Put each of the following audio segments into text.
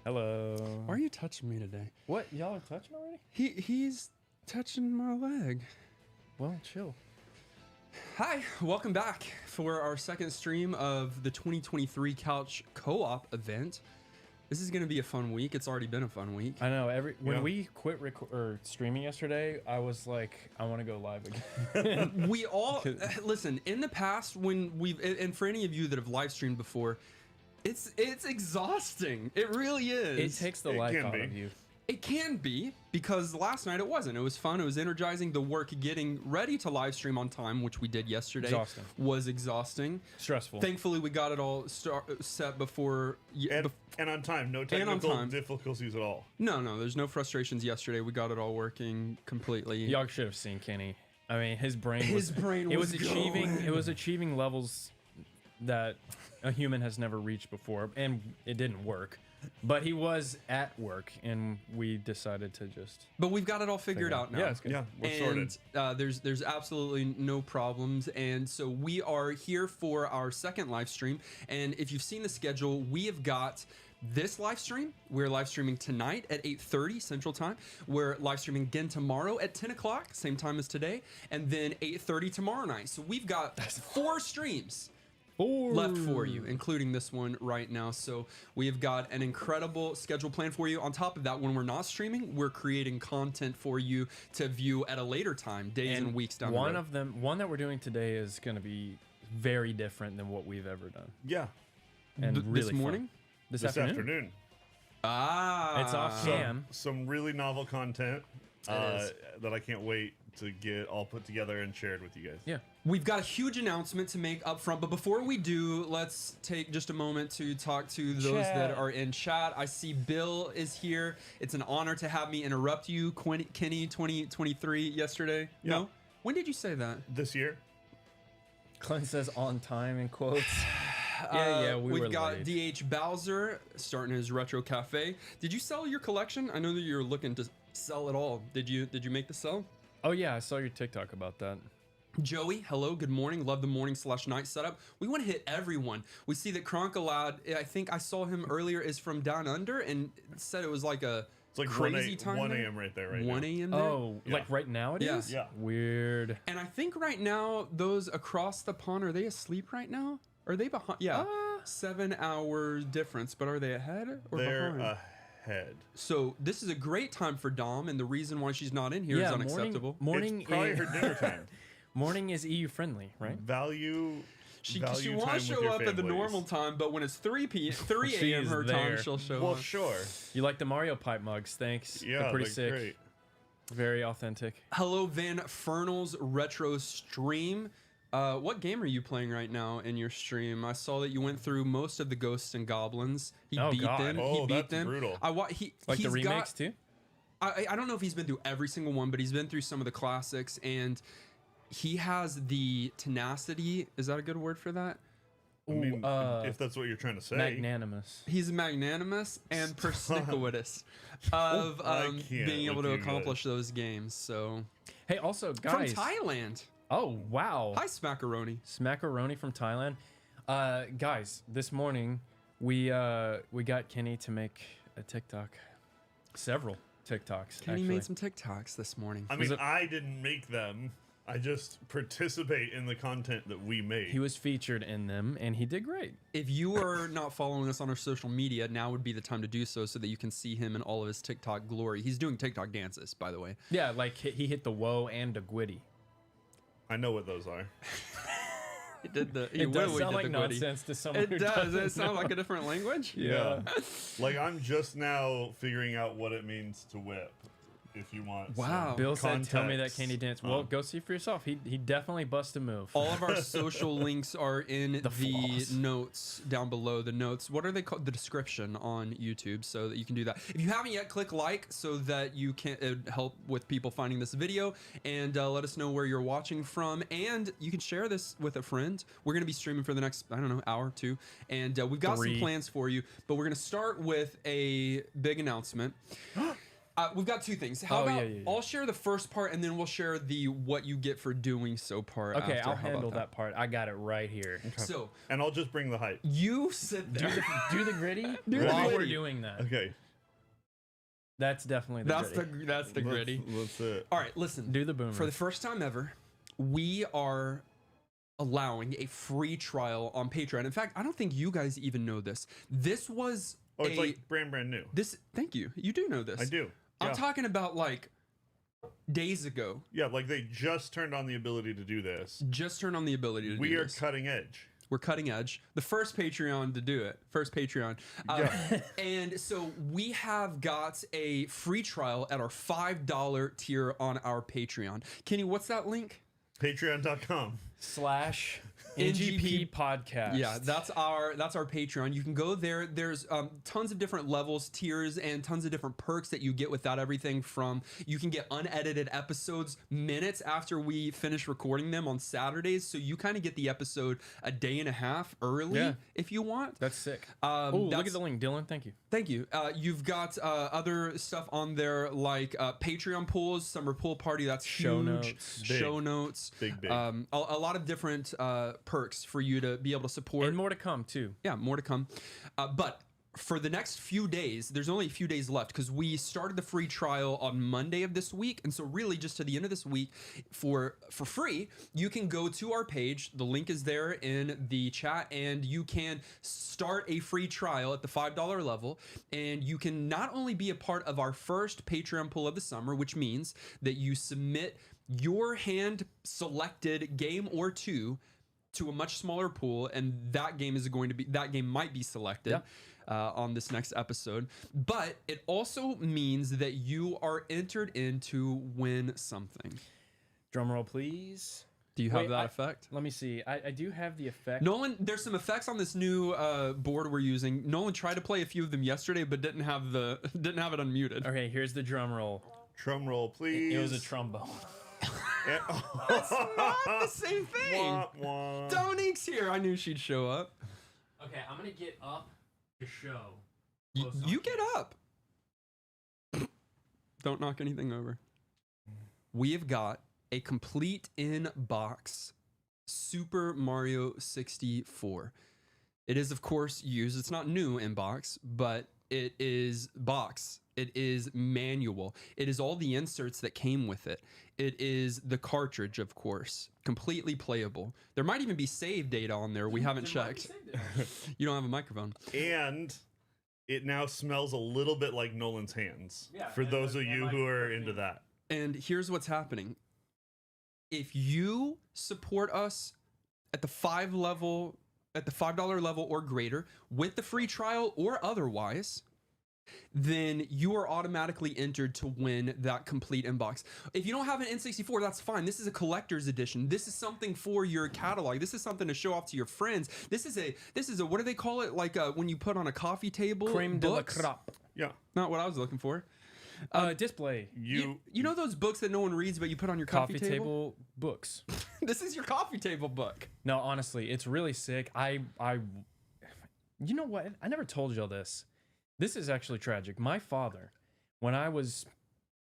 Hello. Why are you touching me today? What? Y'all are touching already? He's touching my leg. Well, chill. Hi, welcome back for our second stream of the 2023 Couch Co-op event. This is going to be a fun week. It's already been a fun week. I know. When we quit streaming yesterday, I was like, I want to go live again. We all listen. In the past, when and for any of you that have live streamed before, it's exhausting. It really is. It takes the life out of you. It can be, because last night it wasn't. It was fun. It was energizing. The work getting ready to live stream on time, which we did yesterday, was exhausting. Stressful. Thankfully, we got it all set before. And on time. No technical difficulties at all. No. There's no frustrations yesterday. We got it all working completely. Y'all should have seen Kenny. I mean, his brain was achieving levels that a human has never reached before, and it didn't work. But he was at work, and we decided to just. But we've got it all figured out now. Yeah, it's good. Yeah, we're sorted. There's absolutely no problems, and so we are here for our second live stream. And if you've seen the schedule, we have got this live stream. We're live streaming tonight at 8:30 Central Time. We're live streaming again tomorrow at 10 o'clock, same time as today, and then 8:30 tomorrow night. So we've got 4 streams left for you, including this one right now. So we have got an incredible schedule planned for you. On top of that, when we're not streaming, we're creating content for you to view at a later time, days and weeks down the road. One that we're doing today is going to be very different than what we've ever done. Yeah. And really this morning? This afternoon. Ah. It's off cam. Some really novel content that I can't wait to get all put together and shared with you guys. Yeah. We've got a huge announcement to make up front, but before we do, let's take just a moment to talk to those that are in chat. I see Bill is here. It's an honor to have me interrupt you, Kenny 2023 yesterday. Yeah. No? When did you say that? This year. Clint says on time in quotes. We've got late. DH Bowser starting his retro cafe. Did you sell your collection? I know that you're looking to sell it all. Did you make the sell? Oh yeah, I saw your TikTok about that. Joey, hello, good morning. Love the morning/night setup. We want to hit everyone. We see that Kronkalad, I think I saw him earlier, is from down under and said it was like a crazy time. 1 a.m. right there, right 1 now. 1 a.m. there? Oh, Yeah. like right now it is? Yeah. Weird. And I think right now, those across the pond, are they asleep right now? Are they behind? Yeah, 7 hours difference, but are they ahead or They're behind? ahead. So this is a great time for Dom, and the reason why she's not in here is unacceptable. Morning It's probably is, her dinner time. Morning is EU friendly, right? She value wants time to show with your up at the families. normal time, but when it's 3 a.m. is her there. time, she'll show Well, up. sure. You like the Mario pipe mugs? Thanks. Yeah, they're pretty they're sick. great. Very authentic. Hello, Van Fernal's retro stream. What game are you playing right now in your stream? I saw that you went through most of the Ghosts and Goblins. He beat them. Oh, he beat that's them. brutal. Like the remakes too? I don't know if he's been through every single one, but he's been through some of the classics, and he has the tenacity. Is that a good word for that? I mean, if that's what you're trying to say. Magnanimous. He's magnanimous and persnicketous of being able to accomplish those games. So, Hey, also, guys. from Thailand. Oh, wow. Hi, Smackaroni. Smackaroni from Thailand. Guys, this morning we got Kenny to make a TikTok. Several TikToks, Kenny actually. made some TikToks this morning. I mean, I didn't make them. I just participate in the content that we made. He was featured in them, and he did great. If you are not following us on our social media, now would be the time to do so that you can see him in all of his TikTok glory. He's doing TikTok dances, by the way. Yeah, like he hit the whoa and the gwitty. I know what those are. He did the. It does sound like nonsense to someone It who does. doesn't It sounds know. like a different language. Yeah. Like, I'm just now figuring out what it means to whip, if you want. Wow. some Bill said, "Tell me that context. Kenny dance." Well, go see for yourself. He definitely bust a move. All of our social links are in the flaws. notes down below. The notes. What are they called? The description on YouTube, so that you can do that. If you haven't yet, click like so that you can help with people finding this video, and let us know where you're watching from. And you can share this with a friend. We're going to be streaming for the next, I don't know, hour or two, and we've got 3. some plans for you. But we're going to start with a big announcement. We've got two things. How about yeah. I'll share the first part, and then we'll share the what you get for doing so part. Okay, after. I'll How about handle that part. I got it right here. So And I'll just bring the hype. you sit there. Do the gritty Do the while we're gritty. doing that. Okay. That's definitely the gritty. That's the gritty. That's it. All right, listen. Do the boomer. For the first time ever, we are allowing a free trial on Patreon. In fact, I don't think you guys even know this. This was Oh, it's like brand new. Thank you. You do know this. I do. I'm Yeah. talking about like days ago. Yeah, like they just turned on the ability to do this. Just turned on the ability to We do are this. cutting edge. We're cutting edge. The first Patreon to do it. First Patreon. And so we have got a free trial at our $5 tier on our Patreon. Kenny, what's that link? Patreon.com. /NGP podcast. Yeah, that's our Patreon. You can go there. There's tons of different levels, tiers, and tons of different perks that you get with that. Everything from you can get unedited episodes minutes after we finish recording them on Saturdays, so you kind of get the episode a day and a half early if you want. That's sick. Oh, look at the link, Dylan. Thank you. Thank you. You've got other stuff on there like Patreon pools, summer pool party. That's Show huge. notes. Show notes. Big. A lot of different perks for you to be able to support. And more to come, too. Yeah, more to come. But for the next few days, there's only a few days left because we started the free trial on Monday of this week. And so really just to the end of this week for free, you can go to our page. The link is there in the chat and you can start a free trial at the $5 level. And you can not only be a part of our first Patreon pool of the summer, which means that you submit your hand selected game or two to a much smaller pool, and that game might be selected on this next episode. But it also means that you are entered in to win something. Drum roll, please. Do you have that effect? Let me see. I do have the effect. Nolan, there's some effects on this new board we're using. Nolan tried to play a few of them yesterday, but didn't have it unmuted. Okay, here's the drum roll. Drum roll, please. It was a trombone. It's not the same thing. Wah, wah. Dominique's here. I knew she'd show up. Okay, I'm gonna get up to show. You get up. Don't knock anything over. We have got a complete in-box Super Mario 64. It is, of course, used. It's not new in-box, but it is box. It is manual. It is all the inserts that came with it. It is the cartridge, of course. Completely playable. There might even be save data on there. We haven't checked. You don't have a microphone. And it now smells a little bit like Nolan's hands. Yeah, for those of you who are into that. And here's what's happening. If you support us at the $5 level or greater with the free trial or otherwise, then you are automatically entered to win that complete inbox. If you don't have an N64, that's fine. This is a collector's edition. This is something for your catalog. This is something to show off to your friends. This is a what do they call it? Like when you put on a coffee table? Creme de la books? crop. Yeah. Not what I was looking for. Display. You know those books that no one reads, but you put on your coffee table? Books. This is your coffee table book. No, honestly, it's really sick. You know what? I never told y'all this. This is actually tragic. My father, when I was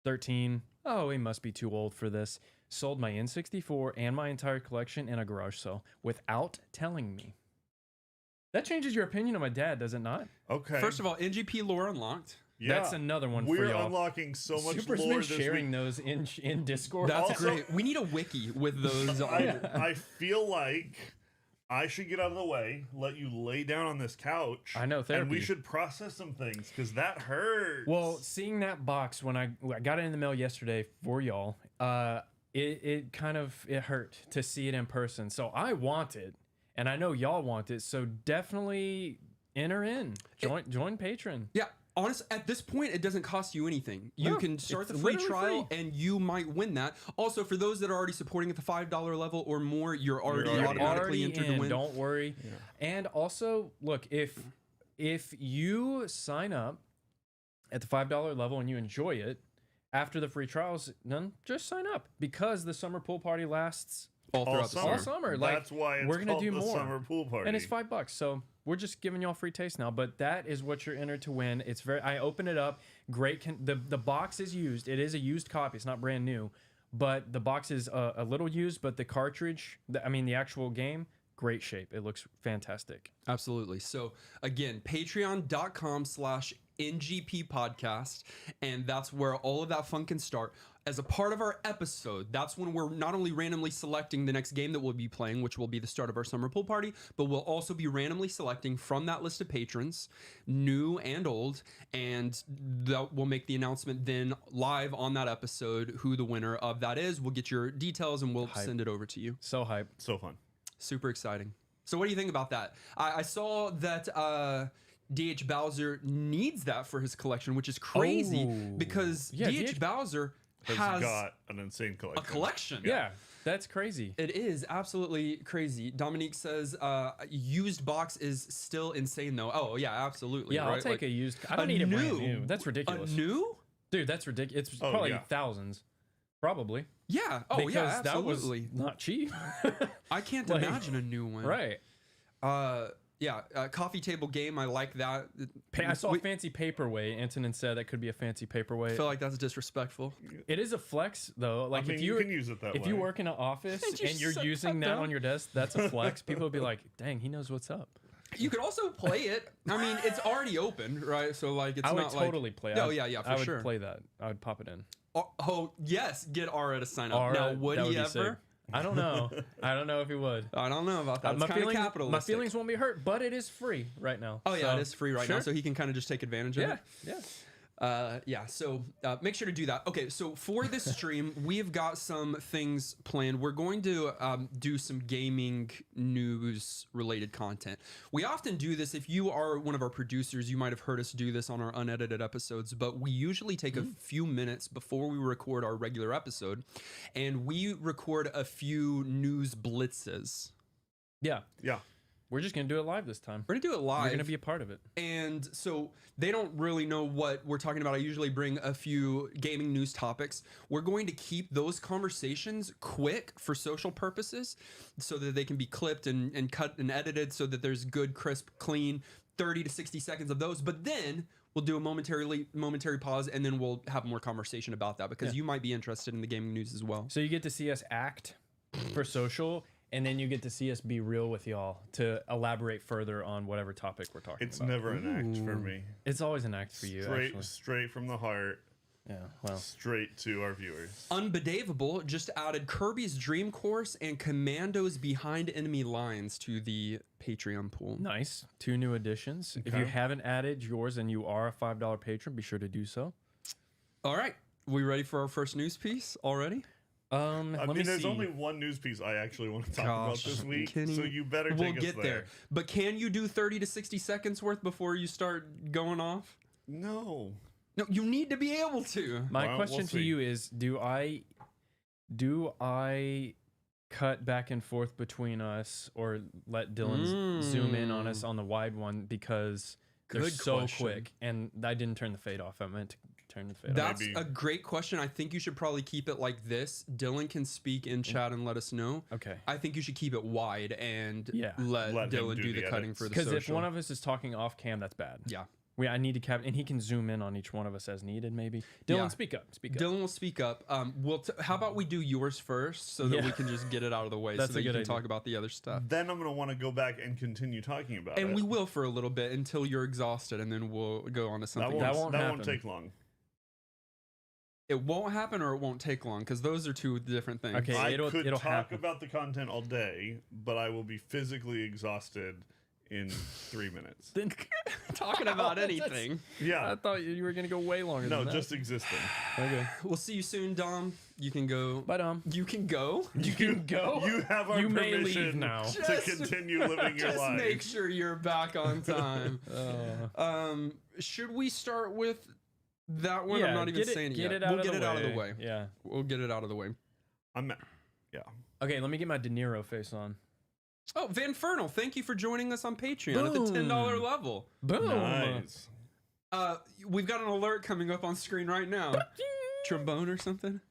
13, he must be too old for this, sold my N64 and my entire collection in a garage sale without telling me. That changes your opinion of my dad, does it not? Okay. First of all, NGP lore unlocked. Yeah. That's another one for We're y'all. unlocking so much Super's lore been this sharing week. those in Discord. That's Also- great. We need a wiki with those. I feel like I should get out of the way, let you lay down on this couch. I know, And we therapy. should process some things because that hurts. Well, seeing that box when I got it in the mail yesterday for y'all, it hurt to see it in person. So I want it, and I know y'all want it. So definitely enter in, join Patreon. Yeah. Honestly, at this point, it doesn't cost you anything. You No, can start it's the free literally trial, free. and you might win that. Also, for those that are already supporting at the $5 level or more, you're already already automatically entered to win. Don't worry. Yeah. And also, look, if you sign up at the $5 level and you enjoy it after the free trials, then just sign up because the summer pool party lasts all throughout the summer. summer. All summer. Like, That's why it's we're gonna called do the more. summer pool party. And it's $5. So we're just giving y'all free taste now. But that is what you're entered to win. It's very. I open it up. Great. The box is used. It is a used copy. It's not brand new. But the box is a little used. But the cartridge, the actual game, great shape. It looks fantastic. Absolutely. So again, patreon.com/NGP podcast. And that's where all of that fun can start. As a part of our episode, that's when we're not only randomly selecting the next game that we'll be playing, which will be the start of our summer pool party, but we'll also be randomly selecting from that list of patrons, new and old, and we'll make the announcement then live on that episode who the winner of that is. We'll get your details and we'll send it over to you. So hype. So fun. Super exciting. So what do you think about that? I saw that DH Bowser needs that for his collection, which is crazy because DH Bowser has got an insane collection. A collection. Yeah, that's crazy. It is absolutely crazy. Dominique says used box is still insane though. Oh yeah, absolutely. Yeah, right? I'll take a used. I don't need it brand new. That's ridiculous. A new? Dude, that's ridiculous. It's probably thousands. Probably. Yeah. Oh because yeah, absolutely. That was not cheap. I can't imagine a new one. Right. Yeah, coffee table game. I like that. I saw a fancy paperweight. Antonin said that could be a fancy paperweight. I feel like that's disrespectful. It is a flex though. Like, I mean, if you can use it that way. If you work in an office and you're using that on your desk, that's a flex. People will be like, "Dang, he knows what's up." You could also play it. I mean, it's already open, right? So like, it's I would not totally play it. Oh yeah, for sure. I would play that. I would pop it in. Oh yes, get Ara to sign up. Ara, now, would he ever? Sick. I don't know. I don't know if he would. I don't know about that. It's kind of capitalistic. My feelings won't be hurt, but it is free right now. Oh yeah, it is free right now, so he can kind of just take advantage of it. Yeah. So make sure to do that. Okay, so for this stream, we've got some things planned. We're going to do some gaming news related content. We often do this. If you are one of our producers, you might have heard us do this on our unedited episodes, but we usually take a few minutes before we record our regular episode, and we record a few news blitzes. Yeah. Yeah. We're just going to do it live this time. We're going to do it live. You're going to be a part of it. And so they don't really know what we're talking about. I usually bring a few gaming news topics. We're going to keep those conversations quick for social purposes so that they can be clipped and cut and edited so that there's good, crisp, clean 30 to 60 seconds of those. But then we'll do a momentary pause and then we'll have more conversation about that because you might be interested in the gaming news as well. So you get to see us act for social. And then you get to see us be real with y'all to elaborate further on whatever topic we're talking It's about. never an act for me. It's always an act for you, actually. Straight from the heart. Yeah, well. Straight to our viewers. Unbedavable just added Kirby's Dream Course and Commandos Behind Enemy Lines to the Patreon pool. Nice. 2 new additions. Okay. If you haven't added yours and you are a $5 patron, be sure to do so. All right. We ready for our first news piece already? I mean, there's only one news piece I actually want to talk about this week, so you better take us there. But can you do 30 to 60 seconds worth before you start going off? No, you need to be able to. My question to you is: Do I cut back and forth between us, or let Dylan zoom in on us on the wide one because they're so quick? And I didn't turn the fade off. I meant to turn the fade off. That's a great question. I think you should probably keep it like this. Dylan can speak in chat and let us know. Okay. I think you should keep it wide and let Dylan do the cutting for the social. Because if one of us is talking off cam, that's bad. Yeah. I need to cap, and he can zoom in on each one of us as needed. Maybe Dylan, speak up. Dylan will speak up. How about we do yours first, so that we can just get it out of the way, so that you can talk about the other stuff. Then I'm gonna want to go back and continue talking about it, and we will for a little bit until you're exhausted, and then we'll go on to something. That won't take long. It won't happen, or it won't take long, because those are two different things. Okay, it'll talk about the content all day, but I will be physically exhausted in 3 minutes. Then talking about anything. Yeah. I thought you were going to go way longer than that. No, just existing. Okay. We'll see you soon, Dom. You can go. Bye, Dom. You can go? You can go? You have our permission may leave now. to continue living your life. Just make sure you're back on time. Should we start with that one? I'm not even saying it yet. We'll get it out of the way. Yeah. We'll get it out of the way. Okay, let me get my De Niro face on. Oh, Van Fernal, thank you for joining us on Patreon at the $10 level. Boom. Nice. We've got an alert coming up on screen right now. Trombone or something?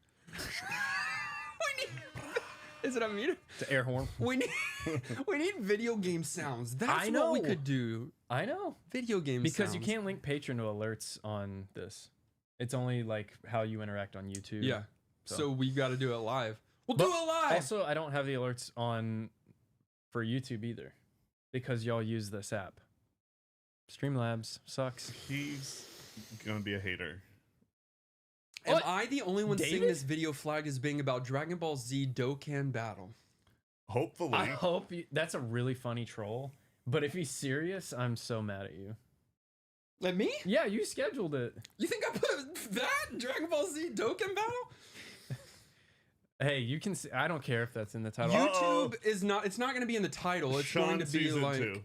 Is it a meter? It's an air horn. We need video game sounds. That's I what we know. could do. I know. Video game Because sounds. you can't link Patreon to alerts on this. It's only like how you interact on YouTube. Yeah. So we got to do it live. We'll do it live. Also, I don't have the alerts on for YouTube either because y'all use this app. Streamlabs sucks. He's gonna be a hater. Am What? I the only one seeing David? this video flagged as being about Dragon Ball Z Dokkan Battle? Hopefully. I hope that's a really funny troll. But if he's serious, I'm so mad at you. Like me? Yeah, you scheduled it. You think I put that Dragon Ball Z Dokkan Battle? Hey, you can see. I don't care if that's in the title. YouTube is not. It's not going to be in the title. It's Sean going to be season like. 2.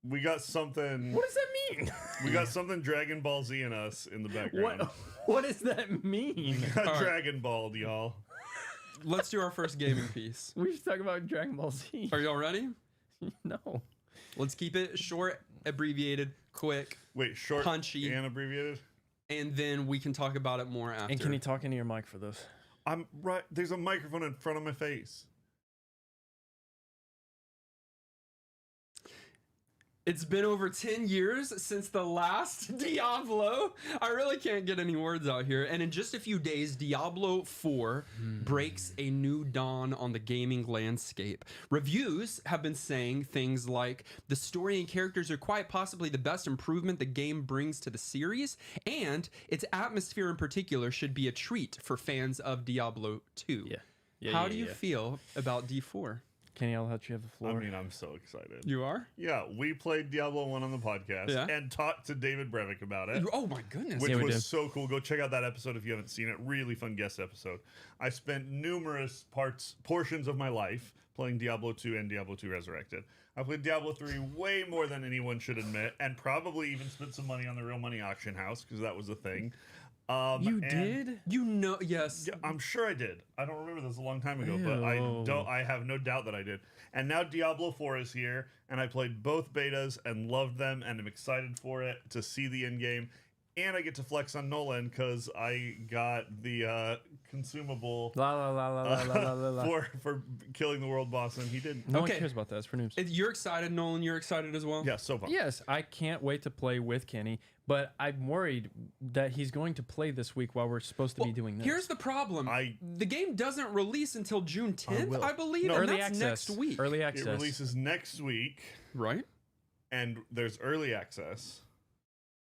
We got something. What does that mean? We got something Dragon Ball Z in us in the background. What does that mean? right. Dragon Ball, y'all. Let's do our first gaming piece. We should talk about Dragon Ball Z. Are y'all ready? No. Let's keep it short, abbreviated, quick, Wait, short, punchy, and abbreviated. and then we can talk about it more after. And can you talk into your mic for this? I'm right. There's a microphone in front of my face. It's been over 10 years since the last Diablo. I really can't get any words out here. And in just a few days, Diablo 4 breaks a new dawn on the gaming landscape. Reviews have been saying things like the story and characters are quite possibly the best improvement the game brings to the series, and its atmosphere in particular should be a treat for fans of Diablo 2. How do you feel about D4? Kenny, I'll let you have the I floor. mean, I'm so excited. You are? Yeah, we played Diablo 1 on the podcast and talked to David Brevik about it. Oh my goodness. Which Yeah, we was did. so cool. Go check out that episode if you haven't seen it. Really fun guest episode. I spent numerous portions of my life playing Diablo 2 and Diablo 2 Resurrected. I played Diablo 3 way more than anyone should admit, and probably even spent some money on the Real Money Auction House because that was a thing. You did? You know, yes. Yeah, I'm sure I did. I don't remember this a long time ago, but I have no doubt that I did. And now Diablo 4 is here, and I played both betas and loved them, and I'm excited for it to see the end game. And I get to flex on Nolan because I got the consumable La la la la la la la la. for killing the world boss, and he didn't. No one Okay. cares about that. It's for noobs. You're excited, Nolan. You're excited as well? Yeah, so fun. Yes, I can't wait to play with Kenny, but I'm worried that he's going to play this week while we're supposed to be doing this. Here's the problem. The game doesn't release until June 10th, will. I believe. No. and early that's access. next week. Early access. It releases next week, Right? and there's early access,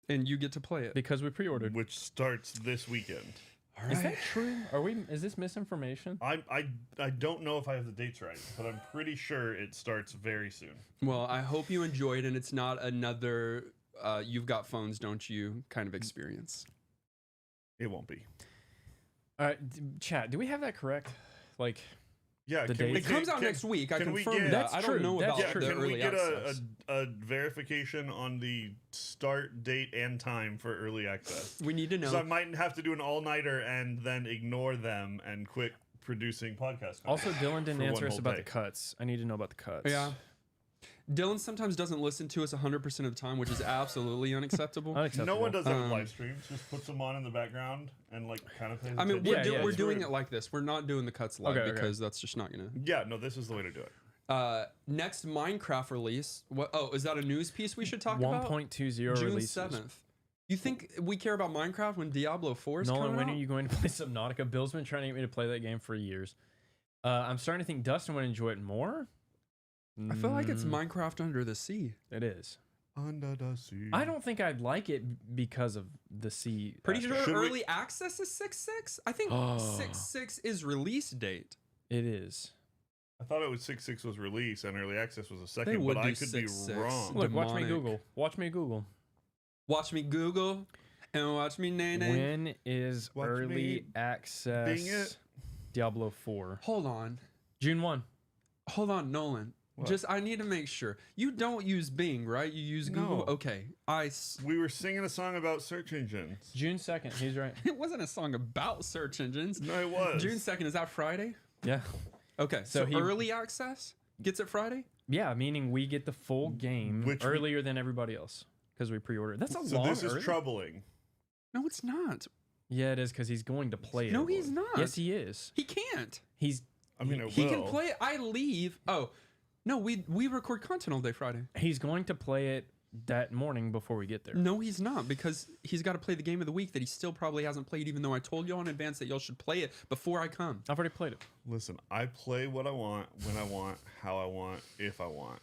And you get to play it. because we pre-ordered. which starts this weekend. All Is that true? Is this misinformation? I don't know if I have the dates right, but I'm pretty sure it starts very soon. Well, I hope you enjoyed, and it's not another you've got phones, don't you kind of experience. It won't be. All right, chat. Do we have that correct? Like, Yeah, The can we dates? It comes out next week. I can we confirmed get- that. That's I don't true. know That's about true. the Can we early get access. a verification on the start date and time for early access? We need to Because I know. might have to do an all-nighter and then ignore them and quit producing podcast content. also, Dylan didn't For answer one us whole about day. the cuts. I need to know about the cuts. Yeah. Dylan sometimes doesn't listen to us 100% of the time, which is absolutely unacceptable. Unacceptable. No one does that with live streams. Just puts them on in the background and like kind of pays I mean, attention. we're It's doing weird. it like this. We're not doing the cuts live Okay. because that's just not gonna. Yeah, no, this is the way to do it. Next Minecraft release. What? Oh, is that a news piece we should talk about? 1.20 June releases. 7th. You think we care about Minecraft when Diablo 4 is Nolan, coming when out? are you going to play Subnautica? Bill's been trying to get me to play that game for years. I'm starting to think Dustin would enjoy it more. I feel like it's Mm, Minecraft under the sea. It is. Under the sea. I don't think I'd like it because of the sea. Pretty aspect. sure Should we- early access is 6.6. I think Oh. 6.6 is release date. It is. I thought it was 6.6 was release and early access was a second, They would but do I could be 6.6. wrong. Look, watch me Demonic. Google. Watch me Google. Watch me Google and watch me Nene. When is Watch early me access Bing it. Diablo 4? Hold on. June 1. Hold on, Nolan. What? Just I need to make sure. You don't use Bing, right? You use Google. No. Okay. We were singing a song about search engines. June 2nd. He's right. It wasn't a song about search engines. No, it was. June 2nd, is that Friday? Yeah. Okay. So So, he- early access gets it Friday? Yeah, meaning we get the full game Which we- earlier than everybody else because we pre-ordered. That's a So long this is early. troubling. No, it's not. Yeah, it is because he's going to play it. No, he's not. Yes, he is. He can't. He's I mean, He can play it. I leave. Oh, no, we record content all day Friday. He's going to play it that morning before we get there. No, he's not, because he's got to play the game of the week that he still probably hasn't played, even though I told y'all in advance that y'all should play it before I come. I've already played it. Listen, I play what I want, when I want, how I want, if I want.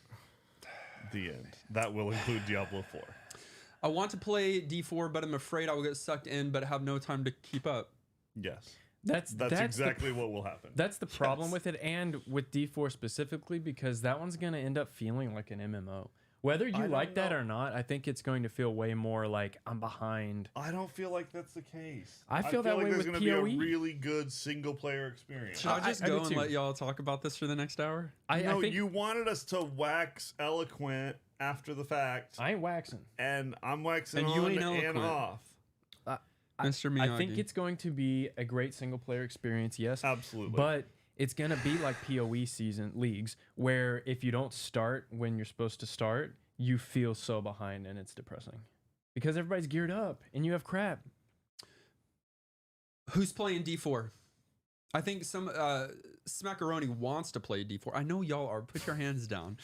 The end. That will include Diablo 4. I want to play D4, but I'm afraid I will get sucked in, but have no time to keep up. Yes. That's exactly what will happen. That's the problem with it, and with D4 specifically, because that one's going to end up feeling like an MMO. Whether you like that or not, I think it's going to feel way more like I'm behind. I don't feel like that's the case. I feel that like way there's with gonna be a PoE. really good single player experience. Should I just I go do and too. let y'all talk about this for the next hour? I think you wanted us to wax eloquent after the fact, I ain't waxing. and I'm waxing And you on ain't and eloquent. off. Mr. Miyagi. I think it's going to be a great single player experience, yes. Absolutely. But it's going to be like PoE season leagues, where if you don't start when you're supposed to start, you feel so behind and it's depressing. Because everybody's geared up and you have crap. Who's playing D4? I think some Smackaroni wants to play D4. I know y'all are. Put your hands down.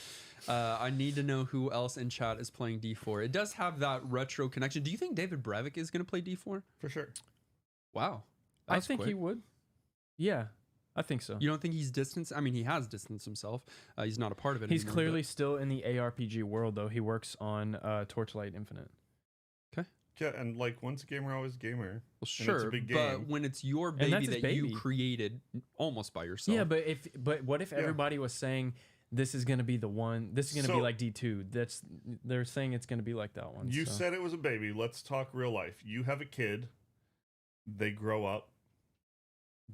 I need to know who else in chat is playing D4. It does have that retro connection. Do you think David Brevik is going to play D4? For sure. Wow. I That's think he quick. would. Yeah, I think so. You don't think he's distanced? I mean, he has distanced himself. He's not a part of it He's anymore, clearly still in the ARPG world, though. He works on Torchlight Infinite. Yeah, and like once a gamer, always a gamer. Well, it's a sure, big but game. when it's your And baby that's his that you baby. created almost by yourself. Yeah, but what if everybody was saying this is going to be the one? This is going to be So- like D2. They're saying it's going to be like that one. You so. said it was a baby. Let's talk real life. You have a kid. They grow up.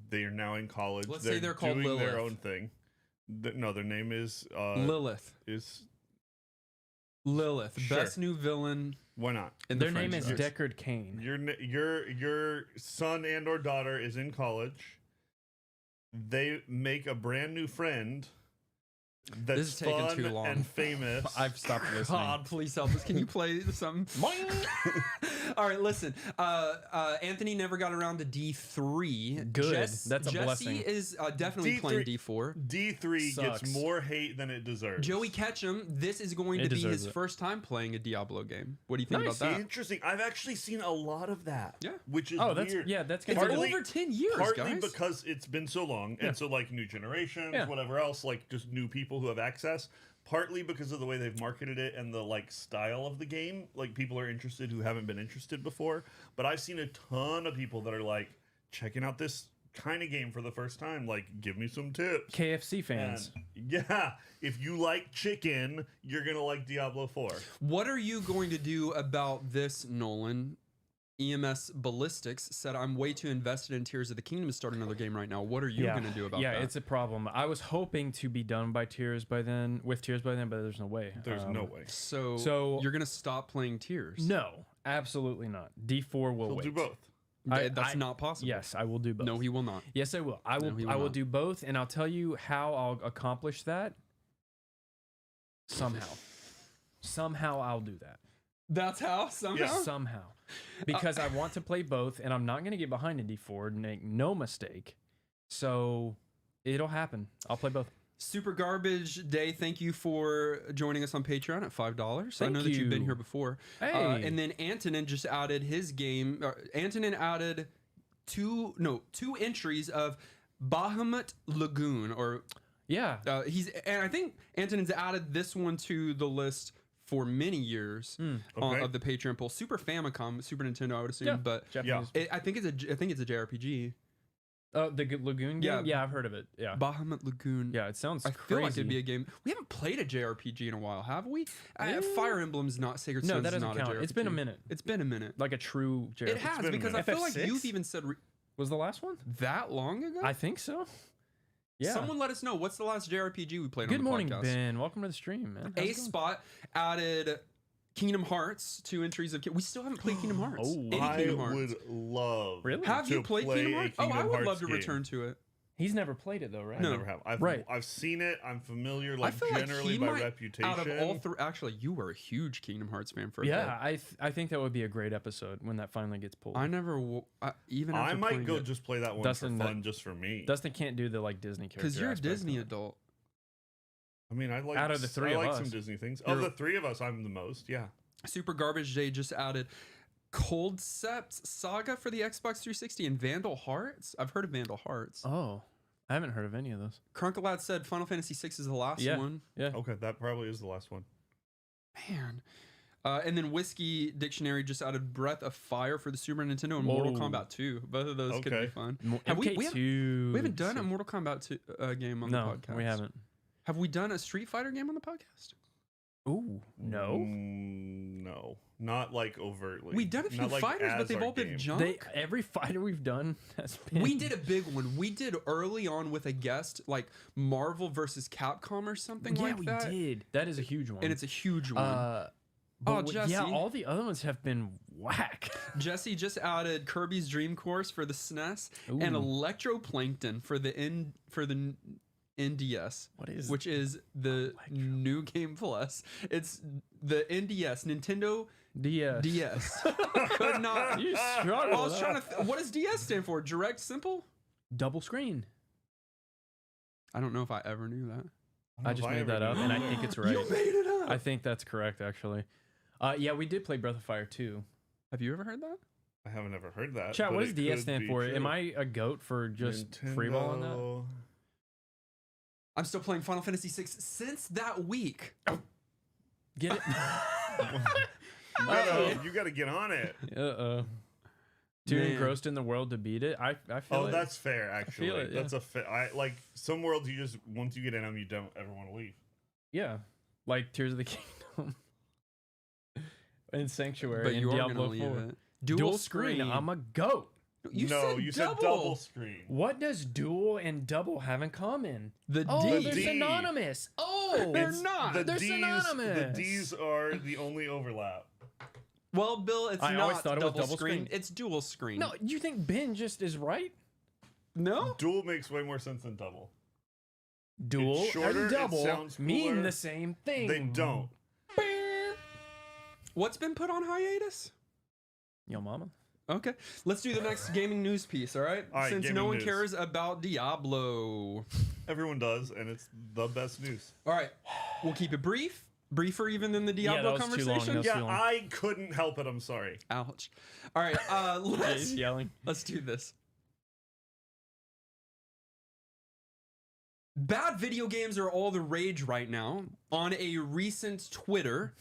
They are now in college. Let's say they're called doing their Lilith. own thing. No, their name is Lilith. Lilith, Sure. best new villain Why not? in Their the name is franchise. Deckard Cain. Your son and or daughter is in college. They make a brand new friend that's This is taking fun too long. and famous. I've stopped listening. God, please help us. Can you play something? All right, listen. Anthony never got around to D3. Good. That's a Jesse blessing. is definitely D3 playing D4. D3 Sucks. gets more hate than it deserves. Joey Ketchum, this is going It to be deserves his it. first time playing a Diablo game. What do you think Nice. about that? Interesting. I've actually seen a lot of that. Yeah. Which is Oh, that's weird. that's It's gonna be Partly- over 10 years, Partly guys. because it's been so long, and so like new generations, Yeah. whatever else, like just new people who have access. Partly because of the way they've marketed it and the like style of the game, like people are interested who haven't been interested before. But I've seen a ton of people that are like checking out this kind of game for the first time. Like, give me some tips. KFC fans. And yeah, if you like chicken, you're gonna like Diablo 4. What are you going to do about this, Nolan? EMS Ballistics said, I'm way too invested in Tears of the Kingdom to start another game right now. What are you going to do about that? Yeah, it's a problem. I was hoping to be done by Tears by then, but there's no way. There's no way. So you're going to stop playing Tears? No, absolutely not. D4 will We'll wait. do both. That's not possible. Yes, I will do both. No, he will not. Yes, I will. I will. he will I will not. do both, and I'll tell you how I'll accomplish that. Somehow I'll do that. That's how? Somehow? Yeah. Somehow, because I want to play both, and I'm not going to get behind in D4. Make no mistake. So it'll happen. I'll play both. Super Garbage Day, thank you for joining us on Patreon at $5. I Thank know that you've been you. here before. Hey. And then Antonin just added his game. Antonin added two entries of Bahamut Lagoon, or Yeah. and I think Antonin's added this one to the list for many years Okay. of the Patreon poll. Super Famicom, Super Nintendo, I would assume, Yeah. but Japanese. I think it's a JRPG. The Lagoon game. Yeah. Yeah, I've heard of it. Yeah. Bahamut Lagoon. Yeah, it sounds I crazy. feel like it'd be a game. We haven't played a JRPG in a while, have we? Fire Emblem's not Sacred No, Stones that is doesn't not count. a JRPG. It's been a minute. It's been a minute. Like a true JRPG. It has been a because I minute. feel like FF6? you've even said Was the last one? that long ago. I think so. Yeah. Someone let us know what's the last JRPG we played on Good the morning, podcast. Ben. Welcome to the stream, man. How's it Ace going? Spot added Kingdom Hearts, 2 entries of. We still haven't played Kingdom Hearts. Oh. Any I Kingdom Hearts. would love. Really? Have you to played play Kingdom a Hearts? Oh, I Kingdom would love Hearts to game. return to it. He's never played it though, right? I never have. I've seen it. I'm familiar, I feel generally he by might, reputation. out of all three, actually, you were a huge Kingdom Hearts fan for a Yeah, I think that would be a great episode when that finally gets pulled. bit. I never even. I after might playing go it, just play that one Dustin, for fun, just for me. Dustin can't do the like Disney character because you're a aspect of Disney it. adult. I mean, I like Out of the three I of like us, some Disney things. Of the three of us, I'm the most. Yeah. Super Garbage Day just added Cold Sept Saga for the Xbox 360 and Vandal Hearts. I've heard of Vandal Hearts. Oh, I haven't heard of any of those. Crunkalad said Final Fantasy VI is the last one. Yeah. Okay, that probably is the last one. Man. And then Whiskey Dictionary just added Breath of Fire for the Super Nintendo and Mortal Kombat 2. Both of those could be fun. MK2. We haven't done a Mortal Kombat 2 game on the podcast. No, we haven't. Have we done a Street Fighter game on the podcast? Ooh, no. No, not like overtly. We've done a few fighters, but they've all been junk. Every fighter we've done has been. We did a big one. We did early on with a guest, like Marvel versus Capcom or something like that. Yeah, we did. That is a huge one. And it's a huge one. Jesse. Yeah, all the other ones have been whack. Jesse just added Kirby's Dream Course for the SNES and Electroplankton for the NDS. Which is the new Game Plus. It's the NDS, Nintendo DS. Could not. You struggle. I was trying to. What does DS stand for? Direct Simple? Double screen. I don't know if I ever knew that. I just made that up, and I think it's right. You made it up. I think that's correct, actually. Yeah, we did play Breath of Fire 2. Have you ever heard that? I haven't ever heard that. Chat, what does DS stand for? True. Am I a goat for just freeballing that? I'm still playing Final Fantasy VI since that week. Get it? You gotta get on it. Too engrossed in the world to beat it. I feel it. Oh, that's fair, actually. I feel it, yeah. That's I like some worlds you just, once you get in them, you don't ever want to leave. Yeah. Like Tears of the Kingdom. And Sanctuary but and you Diablo are 4. It. Dual screen. I'm a goat. You said double screen. What does dual and double have in common? The D. They're synonymous. Oh, they're not. They're synonymous. The D's are the only overlap. Well, Bill, it's I not always thought it was double double screen. screen. It's dual screen. No, you think Ben just is right? No. Dual makes way more sense than double. Dual shorter, and double mean cooler. the same thing. They don't. What's been put on hiatus? Yo, mama. Okay, let's do the next gaming news piece, all right? All right, Since no one news. cares about Diablo. Everyone does, and it's the best news. All right, we'll keep it brief. Briefer even than the Diablo that was too long. conversation? That was Yeah, I couldn't help it. I'm sorry. Ouch. All right, He's yelling. let's do this. Bad video games are all the rage right now. On a recent Twitter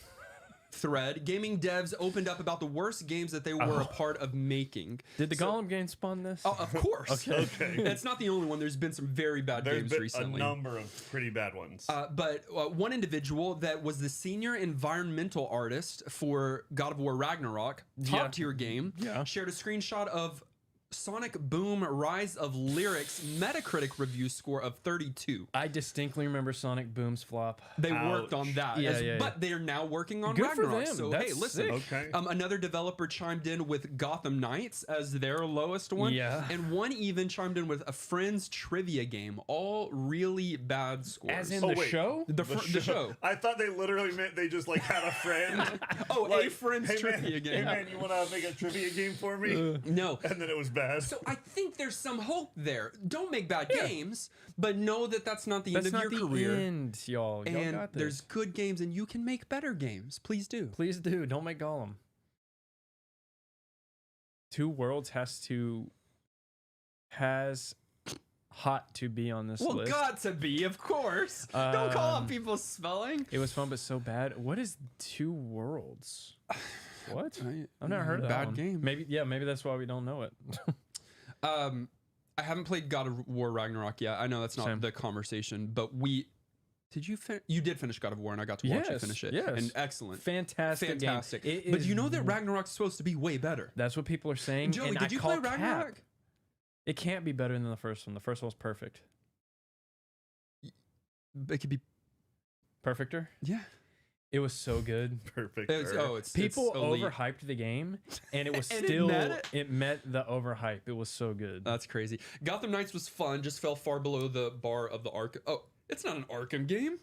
thread, gaming devs opened up about the worst games that they were a part of making. Did the Gollum game spawn this? Oh, of course. Okay. It's not the only one. There's been some very bad There's games been recently. a number of pretty bad ones. But one individual that was the senior environmental artist for God of War Ragnarok, top tier game, shared a screenshot of Sonic Boom Rise of Lyrics Metacritic review score of 32. I distinctly remember Sonic Boom's flop. They worked on that, Yeah, but they are now working on Good for Ragnarok. them. So That's hey, listen. sick. Okay. Another developer chimed in with Gotham Knights as their lowest one. Yeah. And one even chimed in with a Friends trivia game. All really bad scores. As in the show? The show. I thought they literally meant they just like had a friend. Oh, like, a Friends trivia game. Hey man, you want to make a trivia game for me? No. And then it was bad. So I think there's some hope there. Don't make bad games, but know that that's not the end of your career. End, y'all. Y'all And got this. there's good games, and you can make better games. Please do. Please do. Don't make Gollum. Two Worlds has hot to be on this Well, list. got to be, of course. Don't call out people's spelling. It was fun, but so bad. What is Two Worlds? What? I've never heard of that Bad one. game. Maybe that's why we don't know it. I haven't played God of War Ragnarok yet. I know that's not Same. the conversation, but you did finish God of War, and I got to watch you finish it. Yes. And excellent. Fantastic game. But you know that Ragnarok's supposed to be way better. That's what people are saying. Joey, and did you play Ragnarok? Cap. It can't be better than the first one. The first one was perfect. It could be Perfecter? Yeah. It was so good. Perfect. People elite. overhyped the game, and it was And still it met the overhype. It was so good. That's crazy. Gotham Knights was fun, just fell far below the bar of the Arkham. Oh, it's not an Arkham game.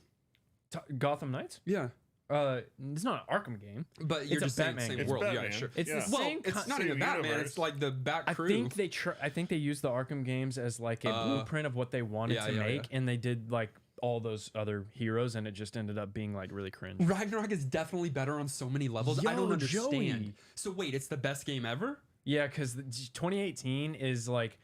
Gotham Knights? Yeah. It's not an Arkham game, but you're it's just a saying Batman same game. world. Batman. Yeah, sure. It's Yeah. the Well, same. it's not same even Batman. universe. It's like the back crew. I think they used the Arkham games as like a blueprint of what they wanted to make, and they did like all those other heroes, and it just ended up being like really cringe. Ragnarok is definitely better on so many levels. I don't Yo, understand. Joey. So wait, it's the best game ever? Yeah, because 2018 is like,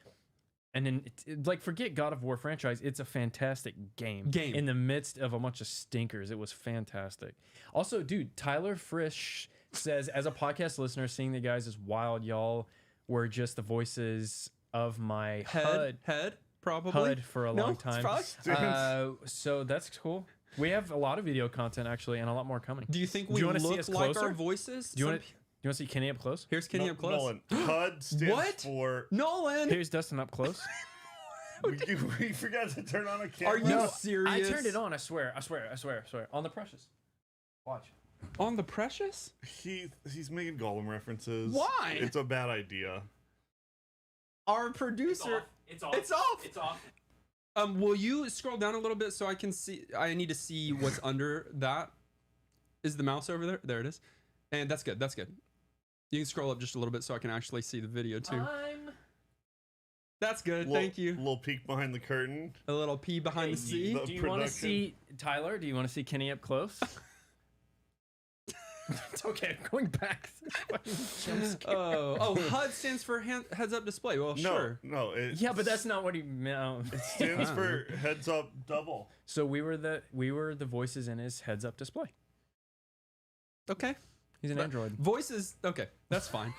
and then like forget God of War franchise. It's a fantastic game. In the midst of a bunch of stinkers. It was fantastic. Also, dude, Tyler Frisch says, as a podcast listener, seeing the guys is wild. Y'all were just the voices of my head probably HUD for a long it's time. probably- So that's cool. We have a lot of video content actually, and a lot more coming. Do you think Do we you wanna see look us like closer? our voices? Do you want to see Kenny up close? Here's Kenny up close. Nolan. HUD stands What? for. Nolan, Here's Dustin up close. We forgot to turn on a camera. are you serious? I turned it on. I swear. On the Precious. Watch. On the Precious? He's making Gollum references. Why? It's a bad idea. Our producer. It's off. It's off. It's off. Will you scroll down a little bit so I can see? I need to see what's under that. Is the mouse over there? There it is. And that's good. That's good. You can scroll up just a little bit so I can actually see the video too. That's good. Thank you. Little peek behind the curtain. A little pee behind the scene. The Do you want to production. see Tyler? Do you want to see Kenny up close? It's okay. I'm going back. Oh, HUD stands for heads up display. Well, sure. No. Yeah, but that's not what he meant. It stands for heads up double. So we were the voices in his heads up display. Okay. He's an android. Voices. Okay, that's fine.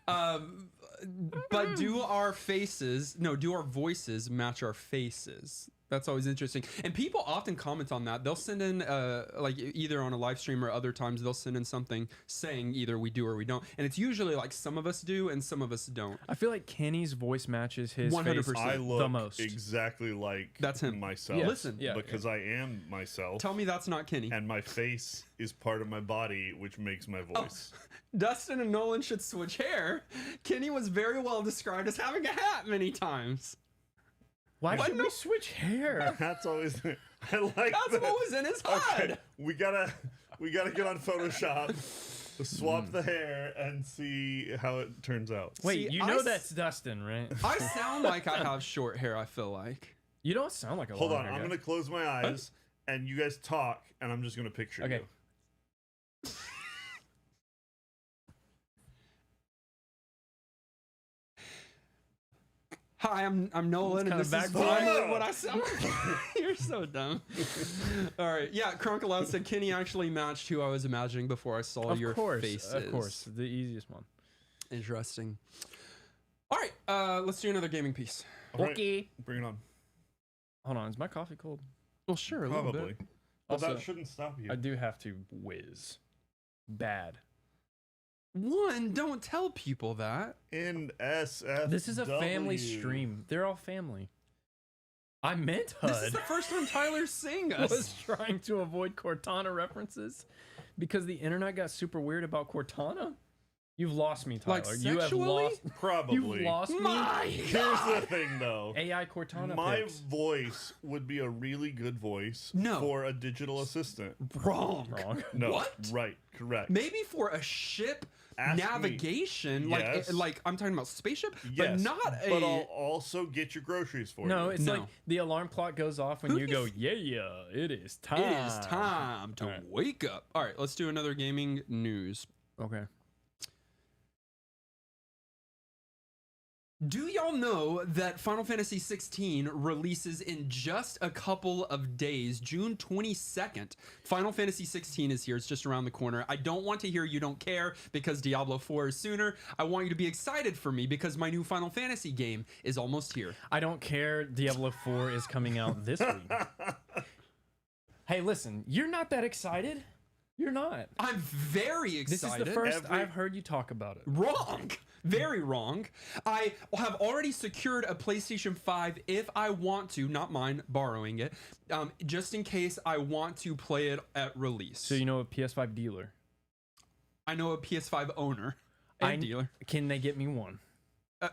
But do our voices match our faces? That's always interesting. And people often comment on that. They'll send in, like either on a live stream or other times, they'll send in something saying either we do or we don't. And it's usually like some of us do and some of us don't. I feel like Kenny's voice matches his 100%. face I look the most. exactly like That's him. myself. Yeah. Listen. Because I am myself. Tell me that's not Kenny. And my face is part of my body, which makes my voice. Dustin and Nolan should switch hair. Kenny was very well described as having a hat many times. Why should we switch hair? That's always. I like. That's that. what was in his HUD. Okay, we gotta get on Photoshop, swap the hair, and see how it turns out. Wait, See, you know that's Dustin, right? I sound like I have short hair, I feel like. You don't sound like a Hold long on, hair I'm guy. gonna close my eyes, and you guys talk, and I'm just gonna picture Okay. you. Hi, I'm Nolan, and kinda this is backfired. finally what I sound like. You're so dumb. All right, yeah, Crunkalout said Kenny actually matched who I was imagining before I saw your faces. Of course, the easiest one. Interesting. All right, let's do another gaming piece. All right, Okay. bring it on. Hold on, is my coffee cold? Well, sure, a little Probably. bit. Well, Also, that shouldn't stop you. I do have to whiz. Bad. One, don't tell people that. NSF. This is a family stream. They're all family. I meant HUD. This is the first time Tyler's seeing I us. was trying to avoid Cortana references because the internet got super weird about Cortana. You've lost me, Tyler. Like You have sexually? lost. Probably. You've lost me. Here's the thing, though. AI Cortana. My pics. voice would be a really good voice No. for a digital assistant. Wrong. Wrong. No. What? Right. Correct. Maybe for a ship Ask me. navigation, Yes. like I'm talking about spaceship, Yes. but not a. But I'll also get your groceries for No, you. it's No. like the alarm clock goes off when Who you do go, you yeah, it is time. It is time to All right. wake up. All right, let's do another gaming news. Okay. Do y'all know that Final Fantasy 16 releases in just a couple of days, June 22nd? Final Fantasy 16 is here. It's just around the corner. I don't want to hear you don't care because Diablo 4 is sooner. I want you to be excited for me because my new Final Fantasy game is almost here. I don't care. Diablo 4 is coming out this week. Hey, listen, you're not that excited. You're not. I'm very excited. This is the first I've heard you talk about it. Wrong. Very wrong. I have already secured a PlayStation 5 if I want to, not mine, borrowing it, just in case I want to play it at release. So you know a PS5 dealer? I know a PS5 owner and dealer. Can they get me one?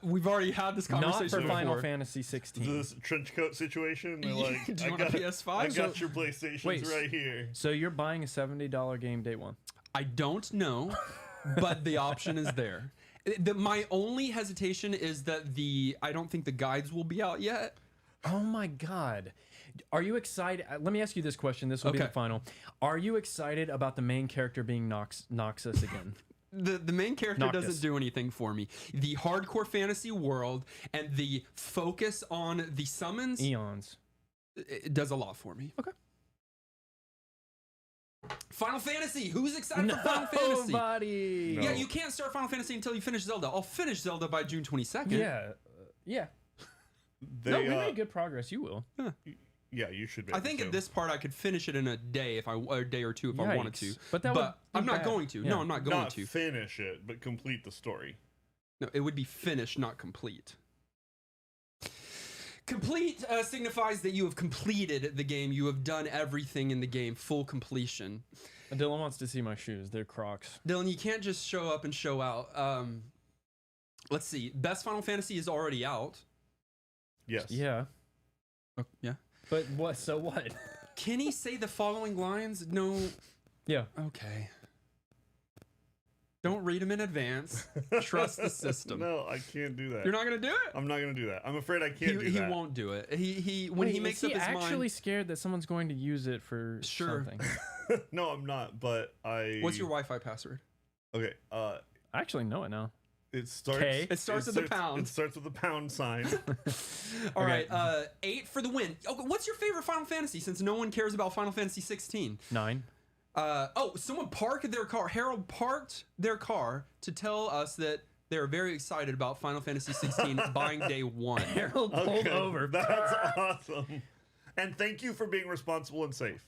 We've already had this conversation Not for before. Final Fantasy 16. This trench coat situation. They're like, Do you want a PS5? I got your PlayStations right here. So you're buying a $70 game day one? I don't know, but the option is there. My only hesitation is that I don't think the guides will be out yet. Oh my God. Are you excited? Let me ask you this question. This will be the final. Are you excited about the main character being Noxus again? The main character Noctis. doesn't do anything for me. The hardcore fantasy world and the focus on the summons, Eons. it does a lot for me. Okay. Final Fantasy. Who's excited for Final Fantasy? Nobody. Yeah, you can't start Final Fantasy until you finish Zelda. I'll finish Zelda by June 22nd. Yeah. Yeah. No, we made good progress. You will. Yeah, you should be. I think at this part I could finish it in a day or a day or two if I wanted to. But I'm not going to. Yeah. No, I'm not going not to. finish it, but complete the story. No, it would be finished, not complete. Complete signifies that you have completed the game. You have done everything in the game, full completion. Dylan wants to see my shoes. They're Crocs. Dylan, you can't just show up and show out. Let's see. Best Final Fantasy is already out. Yes. Yeah. Oh, yeah. But what? So what? Can he say the following lines? No. Yeah. Okay. Don't read them in advance. Trust the system. No, I can't do that. You're not gonna do it. I'm not gonna do that. I'm afraid I can't do that. He won't do it. When he makes up his mind. actually scared that someone's going to use it for something? No, I'm not. But What's your Wi-Fi password? Okay. I actually know it now. It starts. K? It starts with a pound. It starts with a pound sign. All right. 8 for the win. Okay, what's your favorite Final Fantasy? Since no one cares about Final Fantasy 16. 9. Someone parked their car. Harold parked their car to tell us that they're very excited about Final Fantasy 16 buying day one. Harold pulled over. That's awesome. And thank you for being responsible and safe.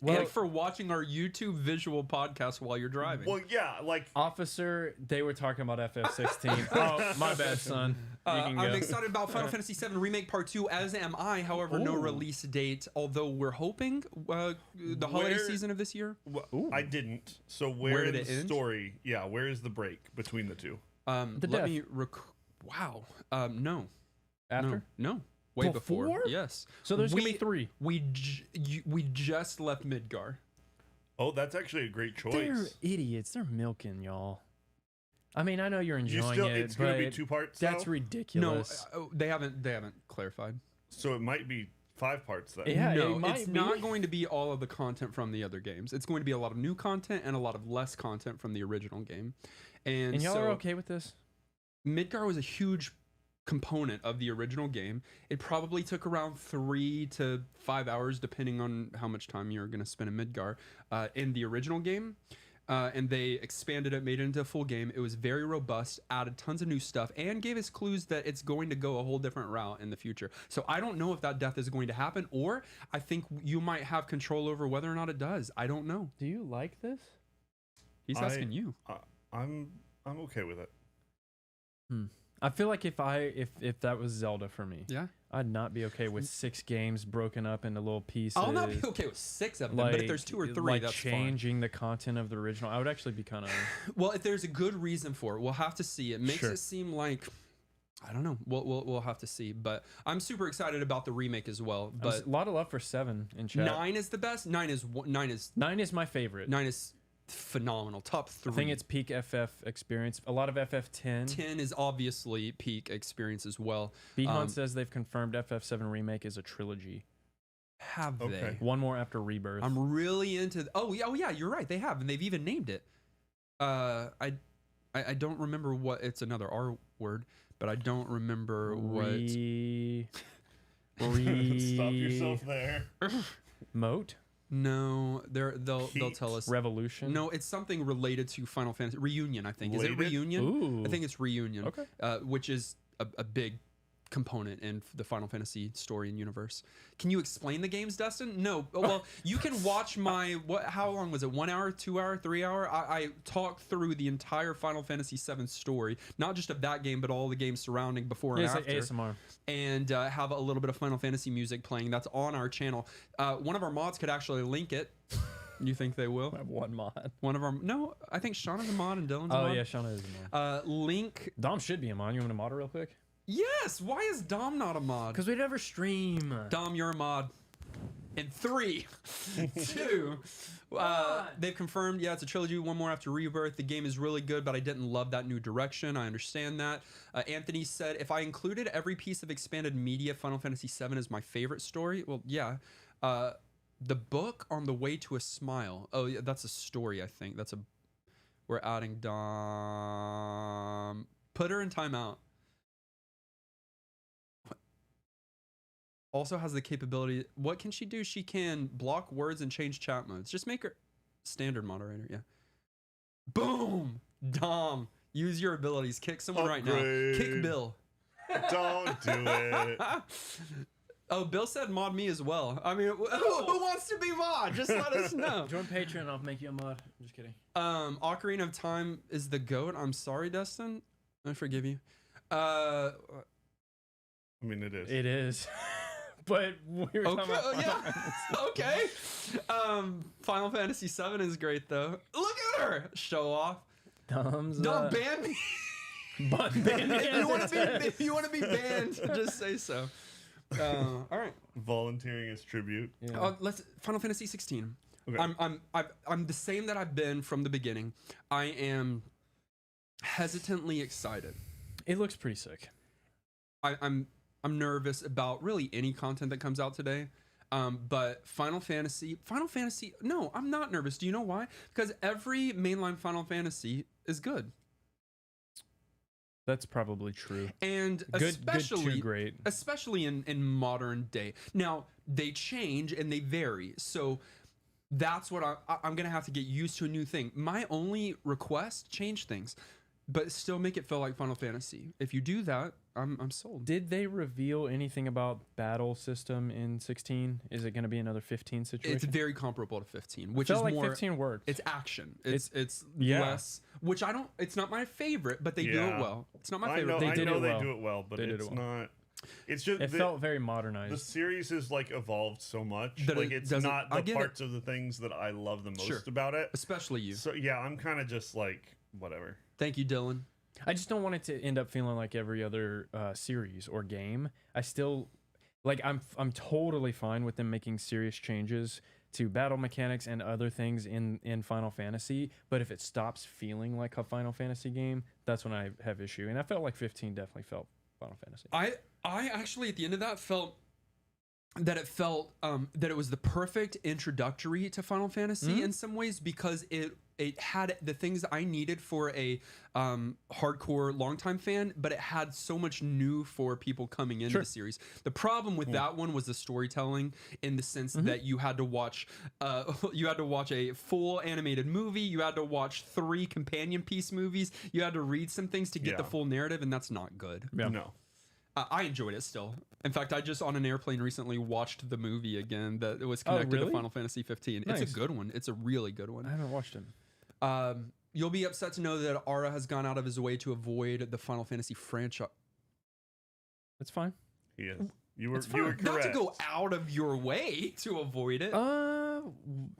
And for watching our YouTube visual podcast while you're driving. Well, yeah, like Officer, they were talking about FF16. Oh, my bad, son. I'm excited about Final Fantasy VII Remake Part 2, as am I. However, no release date, although we're hoping the holiday season of this year. I didn't. So where in the story? Yeah, where is the break between the two? Let me wow. No. After? No. Way before? Yes. So there's going to be 3. We just left Midgar. Oh, that's actually a great choice. They're idiots. They're milking y'all. I mean, I know you're enjoying it, it's but going to be 2 parts. That's though? ridiculous. No, they haven't clarified. So it might be 5 parts then. Yeah, no, it might it's be. not going to be all of the content from the other games. It's going to be a lot of new content and a lot of less content from the original game. And y'all are okay with this? Midgar was a huge component of the original game. It probably took around 3 to 5 hours, depending on how much time you're going to spend in Midgar, in the original game. And they expanded it, made it into a full game. It was very robust, added tons of new stuff, and gave us clues that it's going to go a whole different route in the future. So I don't know if that death is going to happen, or I think you might have control over whether or not it does. I don't know. Do you like this? He's asking you. I'm okay with it. I feel like if that was Zelda for me, Yeah, I'd not be okay with 6 games broken up into little pieces. I'll not be okay with 6 of them, but if there's 2 or 3, that's changing the content of the original, I would actually be kind of. Well, if there's a good reason for it, we'll have to see. It makes it seem like, I don't know. We'll have to see. But I'm super excited about the remake as well. But a lot of love for 7 in chat. 9 is the best. 9 is my favorite. 9 is phenomenal. Top 3. I think it's peak FF experience. A lot of FF10. 10 is obviously peak experience as well. Behan says they've confirmed FF7 remake is a trilogy. Have they? One more after Rebirth. I'm really into. Oh yeah, you're right. They have, and they've even named it. I don't remember what. It's another R word, but I don't remember what. Stop yourself there. Moat. No, they'll tell us. Revolution. No, it's something related to Final Fantasy. Reunion, I think. Is it Related? Reunion? Ooh. I think it's Reunion. Okay. Which is a big component in the Final Fantasy story and universe. Can you explain the games, Dustin? No. Well, you can watch my how long was it? 1 hour, 2 hour, 3 hour? I talked through the entire Final Fantasy VII story, not just of that game, but all the games surrounding before and after. Like ASMR. And have a little bit of Final Fantasy music playing. That's on our channel. One of our mods could actually link it. You think they will? I have one mod. One of our no, I think Shauna's a mod and Dylan's a mod. Oh yeah, Shauna is a mod. Link. Dom should be a mod. You want me to mod her real quick? Yes. Why is Dom not a mod? Because we never stream. Dom, you're a mod. In 3, 2. They've confirmed, yeah, it's a trilogy, one more after Rebirth. The game is really good, but I didn't love that new direction. I understand that. Anthony said, if I included every piece of expanded media, Final Fantasy VII is my favorite story. Well, yeah. The book On the Way to a Smile. Oh, yeah, that's a story, I think. We're adding Dom. Put her in timeout. Also has the capability. What can she do? She can block words and change chat modes. Just make her standard moderator. Yeah. Boom. Dom, use your abilities. Kick someone right now. Kick Bill. Don't do it. Oh, Bill said mod me as well. I mean, who wants to be mod? Just let us know. Join Patreon. I'll make you a mod. I'm just kidding. Ocarina of Time is the GOAT. I'm sorry, Dustin. I forgive you. I mean, it is. It is. But we were talking about okay. Final Fantasy VII is great though. Look at her show off. Thumbs Don't up. ban me. Ban me. If you want to be banned, just say so. All right. Volunteering as tribute. Yeah. Let's Final Fantasy 16. Okay. I'm the same that I've been from the beginning. I am hesitantly excited. It looks pretty sick. I'm nervous about really any content that comes out today. But Final Fantasy, no, I'm not nervous. Do you know why? Because every mainline Final Fantasy is good. That's probably true. And especially in modern day. Now, they change and they vary. So that's what I'm going to have to get used to a new thing. My only request, change things, but still make it feel like Final Fantasy. If you do that, I'm sold. Did they reveal anything about battle system in 16? Is it going to be another 15 situation? It's very comparable to 15, which I is felt like more 15 worked. It's action. It's less, which I don't. It's not my favorite, but they do it well. It's not my favorite. They do it well, but it's not. It's just it felt very modernized. The series has like evolved so much. That like it's not the parts of the things that I love the most about it. Especially you. So yeah, I'm kind of just like whatever. Thank you, Dylan. I just don't want it to end up feeling like every other series or game. I still like I'm totally fine with them making serious changes to battle mechanics and other things in Final Fantasy, but if it stops feeling like a Final Fantasy game, that's when I have issue. And I felt like 15 definitely felt Final Fantasy. I actually at the end of that felt that it was the perfect introductory to Final Fantasy in some ways, because it had the things I needed for a hardcore longtime fan, but it had so much new for people coming into the series. The problem with that one was the storytelling, in the sense that you had to watch a full animated movie, you had to watch 3 companion piece movies, you had to read some things to get the full narrative, and that's not good. Yeah. No. I enjoyed it still. In fact, I just on an airplane recently watched the movie again that was connected to Final Fantasy 15. Nice. It's a good one. It's a really good one. I haven't watched it. You'll be upset to know that Ara has gone out of his way to avoid the Final Fantasy franchise. It's fine. He is. You were correct. Not to go out of your way to avoid it.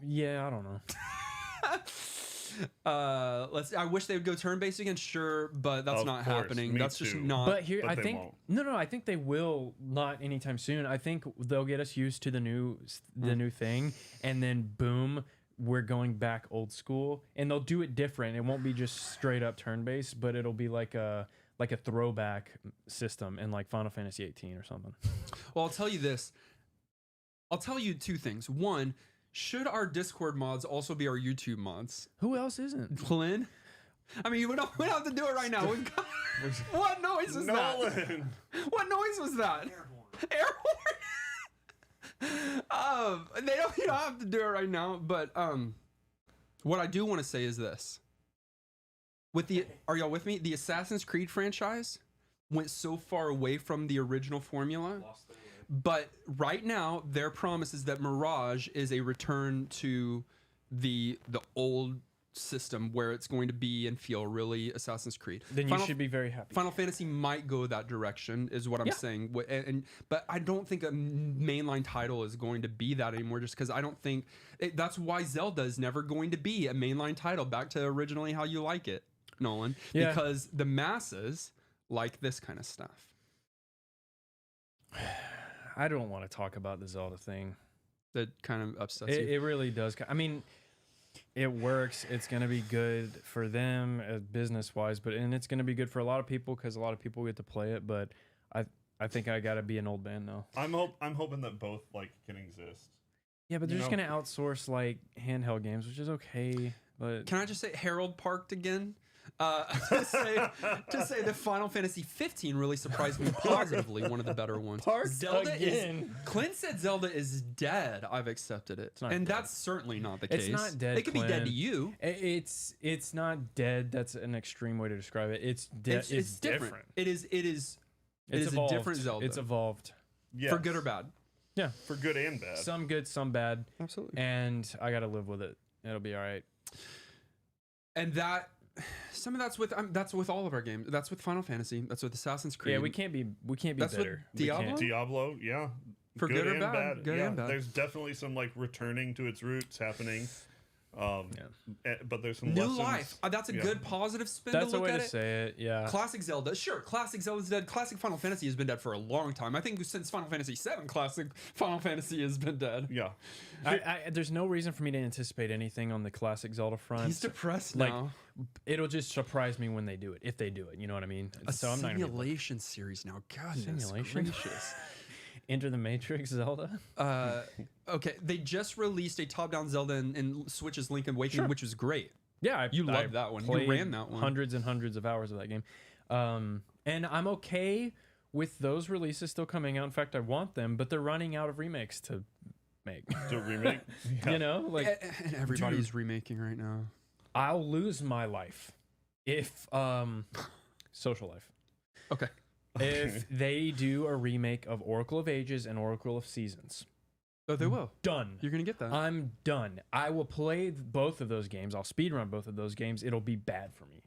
Yeah, I don't know. I wish they would go turn-based again, sure, but that's not happening. That's just not. But here, I think I think they will not anytime soon. I think they'll get us used to the new thing, and then boom, we're going back old school, and they'll do it different. It won't be just straight up turn-based, but it'll be like a throwback system in like Final Fantasy 18 or something. Well, I'll tell you this. I'll tell you 2 things. One, should our Discord mods also be our YouTube mods? Who else isn't? Flynn? I mean, we don't have to do it right now. What noise is that? What noise was that? Air horn. You don't have to do it right now, but what I do want to say is this. Are y'all with me? The Assassin's Creed franchise, went so far away from the original formula. But right now, their promise is that Mirage is a return to the old system where it's going to be and feel really Assassin's Creed. Then you should be very happy. Final Fantasy might go that direction, is what I'm saying. But I don't think a mainline title is going to be that anymore, just because I don't think that's why Zelda is never going to be a mainline title. Back to originally how you like it, Nolan. Yeah. Because the masses like this kind of stuff. I don't want to talk about the Zelda thing. That kind of upsets you. It really does. I mean, it works. It's going to be good for them business wise, and it's going to be good for a lot of people because a lot of people get to play it. But I think I got to be an old man now. I'm hoping that both like can exist. Yeah, but they're just going to outsource like handheld games, which is okay. But can I just say Harold parked again? To say that Final Fantasy 15 really surprised me positively. One of the better ones. Zelda again. Clint said Zelda is dead. I've accepted it, and dead. that's certainly not the case. It's not dead. It could be dead to you. It's not dead. That's an extreme way to describe it. It's dead. It's different. It is evolved. a different Zelda. It's evolved. Yes. For good or bad. Yeah, for good and bad. Some good, some bad. Absolutely. And I got to live with it. It'll be all right. And some of that's with all of our games. That's with Final Fantasy. That's with Assassin's Creed. Yeah, we can't be that's bitter. With Diablo? Diablo, yeah. For good or bad. Good and bad. There's definitely some like returning to its roots happening. But there's some new lessons. life. That's a good positive spin That's to look a way at to say it. Yeah. Classic Zelda, sure. Classic Zelda's dead. Classic Final Fantasy has been dead for a long time. I think since Final Fantasy VII, classic Final Fantasy has been dead. Yeah. There's no reason for me to anticipate anything on the classic Zelda front. He's depressed like, now. It'll just surprise me when they do it, if they do it. You know what I mean? A so I'm not simulation series now. Goodness gracious. Enter the Matrix Zelda. Okay, they just released a top-down Zelda in Switch's Link Awakening, which was great. Yeah, you loved that one. You ran that one. Hundreds and hundreds of hours of that game. And I'm okay with those releases still coming out. In fact, I want them, but they're running out of remakes to make. To remake? Yeah. You know? Like, and everybody's remaking right now. I'll lose my life if social life. Okay. If they do a remake of Oracle of Ages and Oracle of Seasons. Oh, they will. Done. You're going to get that. I'm done. I will play both of those games. I'll speedrun both of those games. It'll be bad for me.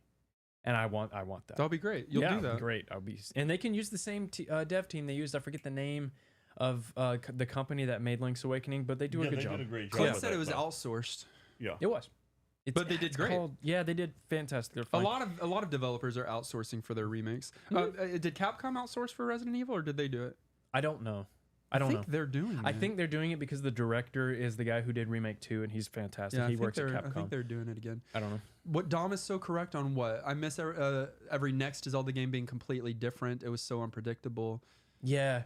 And I want that. That'll be great. You'll do that. Great. And they can use the same dev team they used. I forget the name of the company that made Link's Awakening, but they do a good job. Did a great job. Clint said it was outsourced. Yeah. It was. But they did great. Yeah, they did fantastic. They're fine. A lot of developers are outsourcing for their remakes. Did Capcom outsource for Resident Evil, or did they do it? I don't know. I think they're doing it. I think they're doing it because the director is the guy who did Remake 2, and he's fantastic. Yeah, he works at Capcom. I think they're doing it again. I don't know. What Dom is so correct on what? I miss every next Zelda game being completely different. It was so unpredictable. Yeah.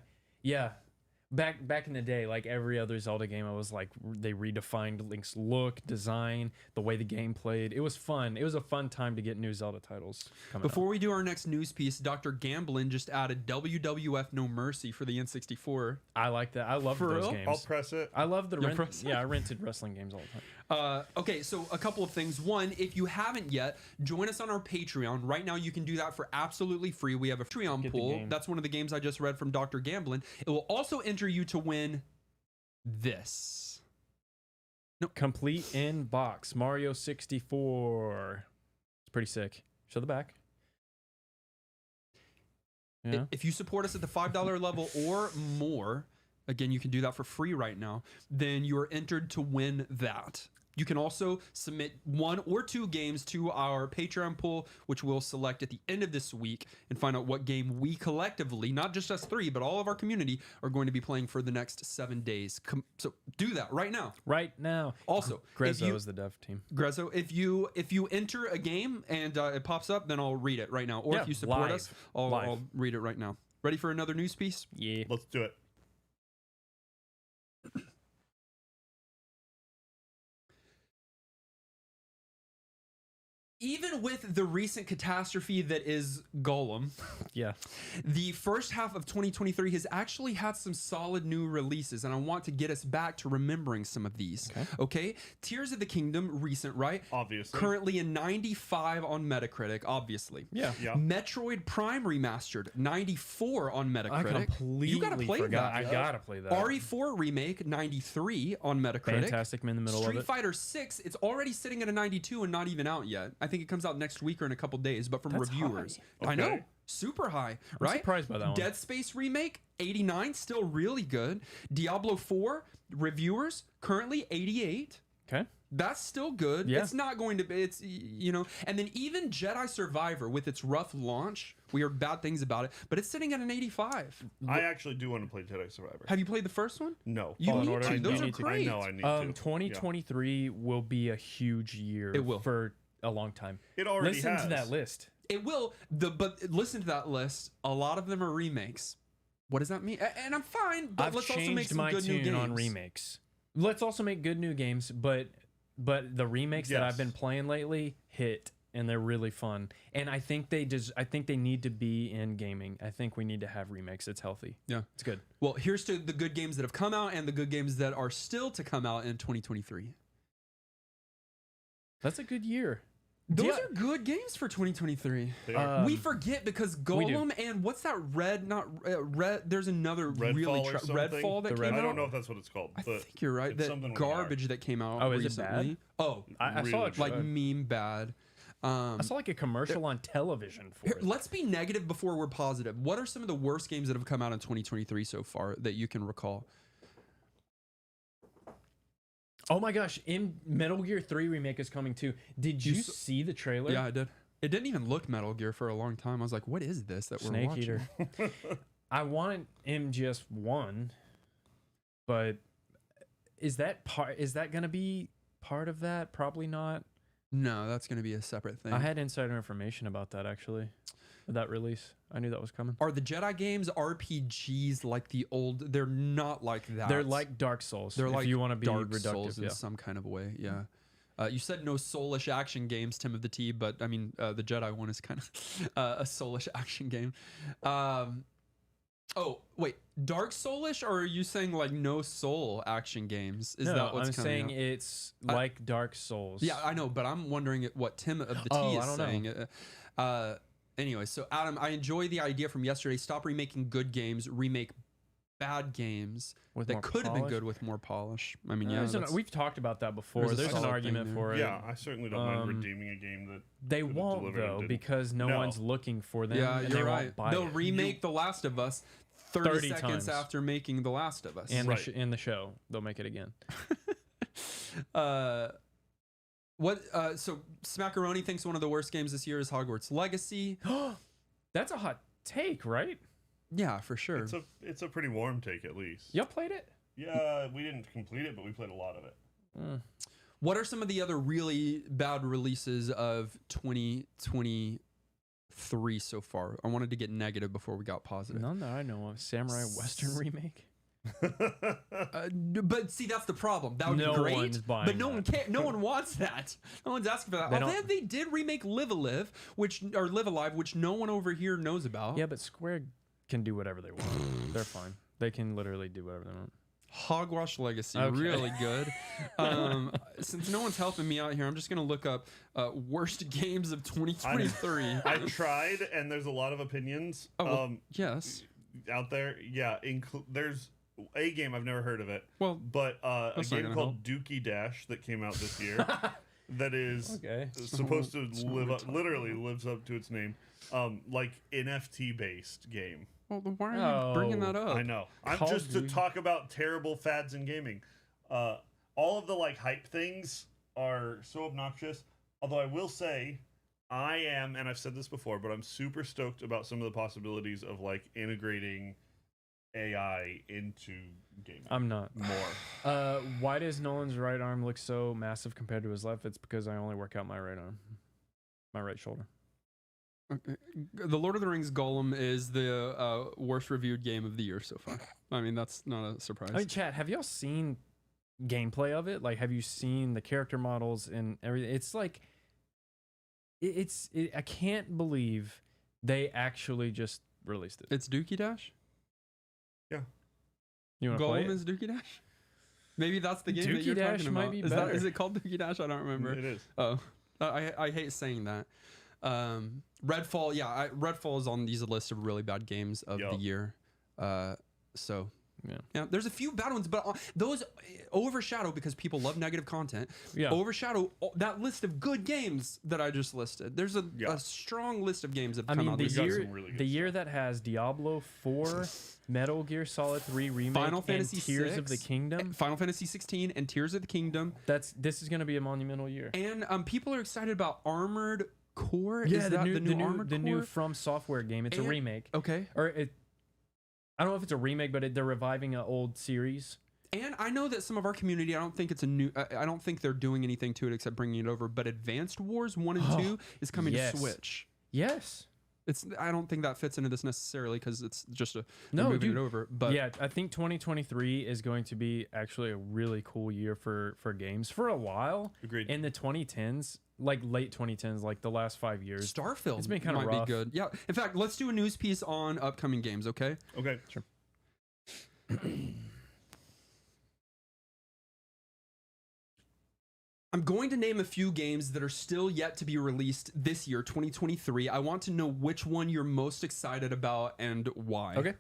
Back in the day, like every other Zelda game, I was like, they redefined Link's look, design, the way the game played. It was fun. It was a fun time to get new Zelda titles coming Before we do our next news piece, Dr. Gamblin just added WWF No Mercy for the N64. I like that. I love those games. I'll press it. I love the I rented wrestling games all the time. Okay, so a couple of things. One, if you haven't yet, join us on our Patreon. Right now, you can do that for absolutely free. We have a Patreon pool. That's one of the games I just read from Dr. Gamblin. It will also enter you to win this. Complete in box Mario 64. It's pretty sick. Show the back. Yeah. If you support us at the $5 level or more, again, you can do that for free right now, then you are entered to win that. You can also submit 1 or 2 games to our Patreon pool, which we'll select at the end of this week and find out what game we collectively, not just us 3, but all of our community, are going to be playing for the next 7 days. So do that right now. Right now. Also, Grezzo is the dev team. Grezzo, if you enter a game and it pops up, then I'll read it right now. Or if you support us, I'll read it right now. Ready for another news piece? Yeah. Let's do it. even with the recent catastrophe that is Golem, Yeah. the first half of 2023 has actually had some solid new releases, and I want to get us back to remembering some of these. Okay? Tears of the Kingdom, recent, right? Obviously. Currently a 95 on Metacritic, obviously. Yeah. Metroid Prime Remastered, 94 on Metacritic. I completely You gotta play forgot. that. I gotta play that. RE4 Remake, 93 on Metacritic. Fantastic. I'm in the middle Street of it. Fighter 6, it's already sitting at a 92 and not even out yet. I think it comes out next week or in a couple days, but from That's reviewers. high. I know, Okay. super high, I'm right? surprised by that one. Dead Space Remake, 89, still really good. Diablo 4, reviewers, currently 88. Okay. That's still good. Yeah. It's not going to be, it's, you know, and then even Jedi Survivor with its rough launch, we heard bad things about it, but it's sitting at an 85. I actually do want to play Jedi Survivor. Have you played the first one? No. You Fallen need Order, to. you Those are need to. great. I know I need to. 2023 will be a huge year. It will. For a long time. It already Listen has. to that list. It will. But listen to that list. A lot of them are remakes. What does that mean? And I'm fine, but I've let's also make changed some my good new tune games. on remakes. Let's also make good new games, but the remakes that I've been playing lately hit, and they're really fun. And I think they need to be in gaming. I think we need to have remakes. It's healthy. Yeah, It's good. Well, here's to the good games that have come out and the good games that are still to come out in 2023. That's a good year. Those are good games for 2023. They are. We forget because Golem and what's that red? Not red. There's another Redfall really or something? Redfall that The came I out. don't know if that's what it's called, I but think you're right. it's That something with an R. garbage that came out Oh, is it recently. bad? Oh, I saw Really it like bad. meme bad. I saw like a commercial on television for Here, it. let's be negative before we're positive. What are some of the worst games that have come out in 2023 so far that you can recall? Oh my gosh, in Metal Gear 3 remake is coming too. Did you see the trailer? Yeah, I did. It didn't even look Metal Gear for a long time. I was like, what is this that we're Snake watching? Eater. I want MGS1, but is that going to be part of that? Probably not. No, that's going to be a separate thing. I had insider information about that actually. That release. I knew that was coming. Are the Jedi games RPGs like the old? They're not like that. They're like Dark Souls. They're if like you want to be Dark reductive, Souls in yeah. some kind of way. Yeah. You said no soulish action games, Tim of the T, but I mean the Jedi one is kind of a soulish action game. Oh wait, Dark Soulish, or are you saying like no soul action games? Is No, that what's I'm coming saying out? it's like Dark Souls. Yeah, I know, but I'm wondering what Tim of the T Oh, is I don't know. saying. Anyway, so Adam, I enjoy the idea from yesterday. Stop remaking good games, remake bad games With that more could have been polish? good with more polish. I mean, yeah, we've talked about that before. There's a There's an solid argument thing there. for it. Yeah, I certainly don't mind redeeming a game that They could've won't delivered and though didn't. because no one's looking for them. yeah, and you're they right. Won't buy They'll it. remake The Last of Us 30 30 seconds times. after making The Last of Us. and Right. in the show they'll make it again. So Smackaroni thinks one of the worst games this year is Hogwarts Legacy. That's a hot take, right? Yeah, for sure. It's a pretty warm take at least. Y'all played it? Yeah, we didn't complete it, but we played a lot of it. What are some of the other really bad releases of 2023 so far? I wanted to get negative before we got positive. None that I know of. Samurai Western remake. But see, that's the problem. That would No be great, one's buying but no that. one can. No one wants that. No one's asking for that. They Although don't- they did remake Live Alive, Live Alive, which no one over here knows about. Yeah, but Square can do whatever they want. They're fine. They can literally do whatever they want. Hogwash Legacy, Okay. really good. Since no one's helping me out here, I'm just gonna look up worst games of 2023. I tried, and there's a lot of opinions Yes. out there. Yeah, there's a game I've never heard of it. Well, But a that's not game gonna called Dookie Dash that came out this year that is Okay. supposed to It's not live what up, we're literally lives up to its name. Like NFT based game. well, then why are you bringing that up? I know. I'm Call just of to Duty. talk about terrible fads in gaming. All of the like hype things are so obnoxious. Although I will say, I am, and I've said this before, but I'm super stoked about some of the possibilities of like integrating AI into gaming. I'm not. More. Why does Nolan's right arm look so massive compared to his left? It's because I only work out my right arm, my right shoulder. Okay. The Lord of the Rings Golem is the worst reviewed game of the year so far. I mean, that's not a surprise. I mean, chat, have y'all seen gameplay of it? Like, have you seen the character models and everything? It's like I can't believe they actually just released it. It's Dookie Dash. Yeah. You want to play Golem it? is Dookie Dash. Maybe that's the game that Dookie you're Dash talking might about. be Is better. it called Dookie Dash? I don't remember. It is. Oh, I hate saying that. Redfall, yeah, Redfall is on these list of really bad games of the year. So yeah, there's a few bad ones, but those overshadow because people love negative content. Yeah. Overshadow that list of good games that I just listed. There's a strong list of games that have come out this year. The year that has Diablo 4, Metal Gear Solid 3 remake, Final Fantasy and Tears 6, of the Kingdom. Final Fantasy 16 and Tears of the Kingdom. This is going to be a monumental year. And people are excited about Armored Core. Yeah, Is that the new Armored Core? The new From Software game. It's a remake. Okay. I don't know if it's a remake, but they're reviving an old series. And I know that some of our community, I don't think it's a new. I don't think they're doing anything to it except bringing it over. But Advanced Wars 1 and 2 is coming to Switch. Yes. I don't think that fits into this necessarily because it's just moving it over. But yeah, I think 2023 is going to be actually a really cool year for games for a while. Agreed. In the 2010s, like late 2010s, like the last 5 years, Starfield it's been kind of might rough. be good. Yeah. In fact, let's do a news piece on upcoming games. Okay. Okay. Sure. I'm going to name a few games that are still yet to be released this year, 2023. I want to know which one you're most excited about and why.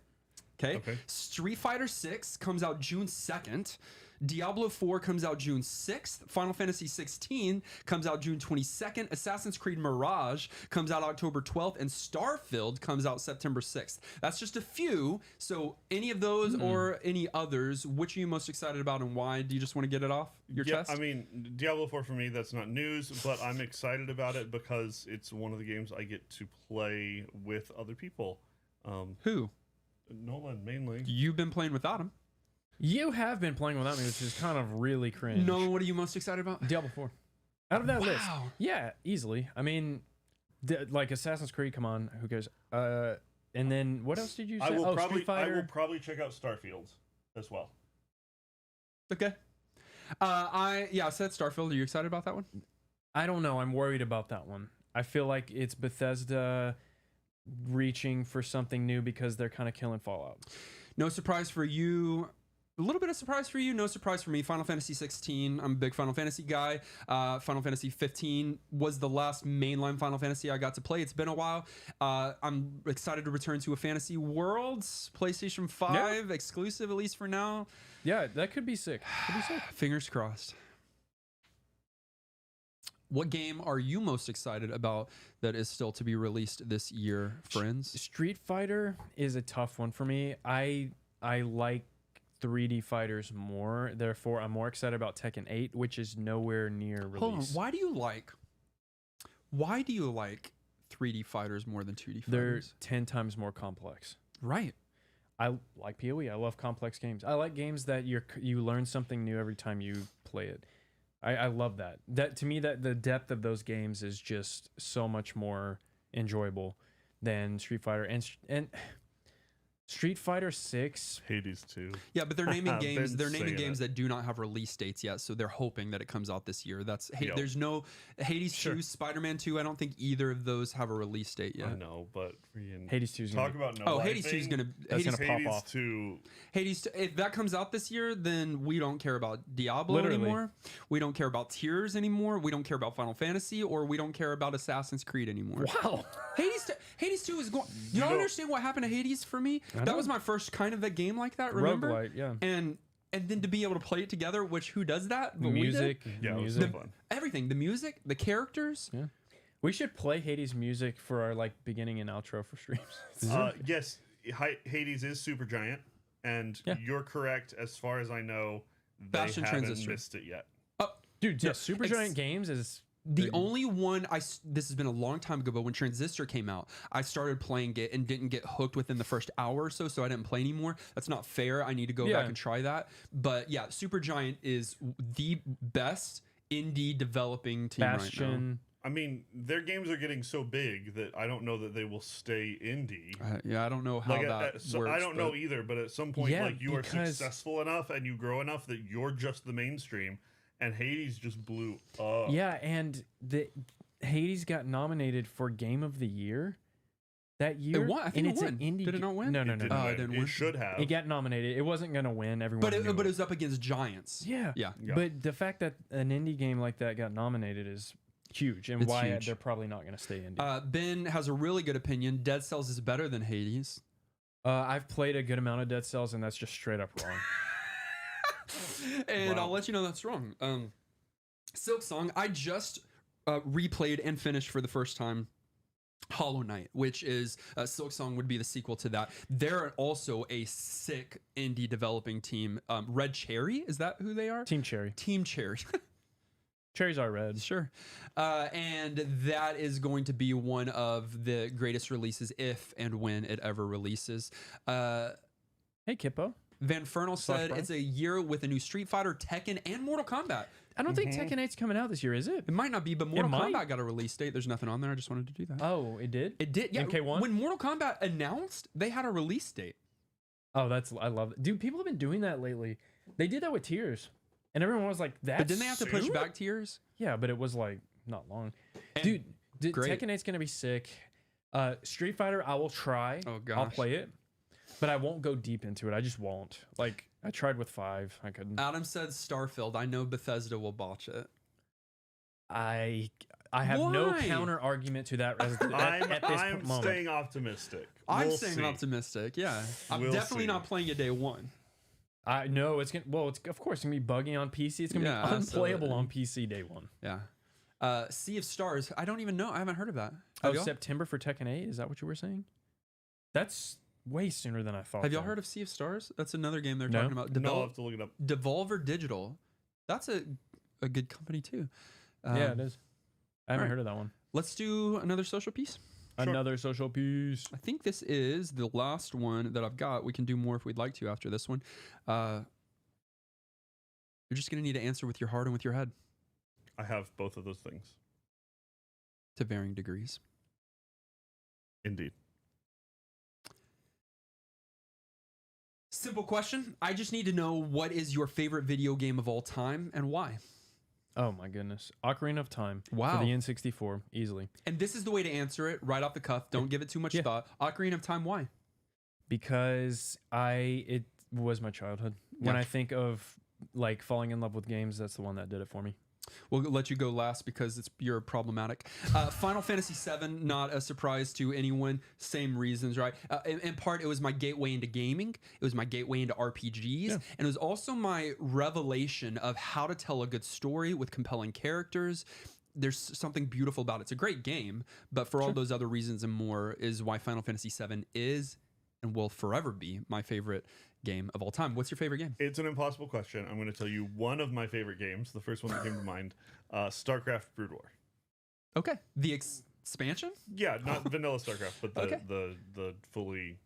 Okay. Street Fighter 6 comes out June 2nd. Diablo 4 comes out June 6th. Final Fantasy 16 comes out June 22nd. Assassin's Creed Mirage comes out October 12th. And Starfield comes out September 6th. That's just a few. So any of those or any others, which are you most excited about and why? Do you just want to get it off your chest? I mean, Diablo 4 for me, that's not news, but I'm excited about it because it's one of the games I get to play with other people. Who? Nolan, mainly. You've been playing without him. You have been playing without me, which is kind of really cringe. Nolan, what are you most excited about? Diablo 4. Out of that list. Wow. Yeah, easily. I mean, like Assassin's Creed, come on, who cares? And then what else did you say? I will Street Fighter. probably check out Starfield as well. Okay. I said Starfield. Are you excited about that one? I don't know. I'm worried about that one. I feel like it's Bethesda reaching for something new because they're kind of killing Fallout. No surprise for you. A little bit of surprise for you, no surprise for me. Final Fantasy 16, I'm a big Final Fantasy guy. Final Fantasy 15 was the last mainline Final Fantasy I got to play. It's been a while. I'm excited to return to a Fantasy Worlds, PlayStation 5 exclusive, at least for now. Yeah, that could be sick. Fingers crossed. What game are you most excited about that is still to be released this year, friends? Street Fighter is a tough one for me. I like 3D fighters more. Therefore, I'm more excited about Tekken 8, which is nowhere near release. Hold on. Why do you like 3D fighters more than 2D fighters? They're 10 times more complex. Right. I like PoE. I love complex games. I like games that you learn something new every time you play it. I love that. That to me, that the depth of those games is just so much more enjoyable than Street Fighter and Street Fighter 6. Hades 2. Yeah, but they're naming games. They're naming saying games that do not have release dates yet, so they're hoping that it comes out this year. There's no Hades 2, Spider-Man 2. I don't think either of those have a release date yet. I know, but Hades 2 is talk about no. Oh, Hades 2 is gonna pop off. 2. Hades 2, if that comes out this year, then we don't care about Diablo anymore. We don't care about Tears anymore. We don't care about Final Fantasy, or we don't care about Assassin's Creed anymore. Wow. Hades 2 is going. Do y'all understand what happened to Hades for me? That was my first kind of a game like that. Remember? Roguelite, yeah. And then to be able to play it together, which who does that? But Music. We did. Yeah, it was music. so fun. Everything, the music, the characters. Yeah. We should play Hades music for our beginning and outro for streams. Yes, Hades is super giant, and you're correct. As far as I know, they Bastion haven't Transistor. missed it yet. Dude, yeah, Supergiant Games is The only one this has been a long time ago, but when Transistor came out, I started playing it and didn't get hooked within the first hour or so I didn't play anymore. That's not fair. I need to go back and try that. But yeah, Supergiant is the best indie developing team Bastion. right now. I mean, their games are getting so big that I don't know that they will stay indie. Yeah, I don't know how that works. I don't know either, but at some point, you are because successful enough and you grow enough that you're just the mainstream, and Hades just blew up. Yeah, and Hades got nominated for Game of the Year that year. It won. I think and it it's won. an indie Did it not win? No. It didn't win. It should have. It got nominated. It wasn't gonna win. Everyone knew But it it. was up against giants. Yeah. Yeah. But the fact that an indie game like that got nominated is huge, and It's why huge. they're probably not gonna stay indie. Ben has a really good opinion. Dead Cells is better than Hades. I've played a good amount of Dead Cells, and that's just straight up wrong. And Wow. I'll let you know that's wrong. Silk Song, I just replayed and finished for the first time Hollow Knight, which is Silk Song would be the sequel to that. They're also a sick indie developing team. Red Cherry, is that who they are? Team Cherry. Team Cherry. Cherries are red. Sure. And that is going to be one of the greatest releases if and when it ever releases. Hey, Kippo. Van Fernal said Brian? it's a year with a new Street Fighter, Tekken, and Mortal Kombat. I don't think Tekken 8's coming out this year, is it? It might not be, but Mortal might. Kombat got a release date. There's nothing on there. I just wanted to do that. Oh, it did? It did. Yeah. MK1? When Mortal Kombat announced, they had a release date. Oh, I love it. Dude, people have been doing that lately. They did that with Tears. And everyone was like, that's But didn't they have to push soon? back Tears? Yeah, but it was like not long. And Dude, great. Tekken 8's going to be sick. Street Fighter, I will try. Oh, I'll gosh. play it. But I won't go deep into it. I just won't. Like, I tried with 5. I couldn't. Adam said Starfield. I know Bethesda will botch it. I have no Why? counter argument to that at this I'm moment. staying optimistic. I'm We'll staying see. optimistic. Yeah. I'm We'll definitely see. not playing it day one. I know it's gonna. Well, it's of course gonna be buggy on PC. It's gonna Yeah, be unplayable absolutely. on PC day one. Yeah. Sea of Stars. I don't even know. I haven't heard of that. Oh, Have y'all? September for Tekken 8. Is that what you were saying? That's way sooner than I thought. Have y'all heard of Sea of Stars? That's another game they're No. talking about. No, I'll have to look it up. Devolver Digital. That's a good company too. Yeah, it is. I haven't alright. heard of that one. Let's do another social piece. Sure. Another social piece. I think this is the last one that I've got. We can do more if we'd like to after this one. You're just going to need to answer with your heart and with your head I have both of those things. to varying degrees. Indeed. Simple question. I just need to know, what is your favorite video game of all time and why? Oh my goodness. Ocarina of Time. Wow. For the N64, easily. And this is the way to answer it right off the cuff. Don't give it too much Yeah. thought. Ocarina of Time, why? Because it was my childhood. When Yeah. I think of like falling in love with games, that's the one that did it for me. We'll let you go last because you're problematic. Final Fantasy VII, not a surprise to anyone. Same reasons, right? In part, it was my gateway into gaming. It was my gateway into RPGs. And it was also my revelation of how to tell a good story with compelling characters. There's something beautiful about it. It's a great game, but for all those other reasons and more is why Final Fantasy VII is and will forever be my favorite game of all time. What's your favorite game? It's an impossible question. I'm going to tell you one of my favorite games. The first one that came to mind, StarCraft Brood War. Okay. The expansion? Yeah, not vanilla StarCraft, but the Okay. the fully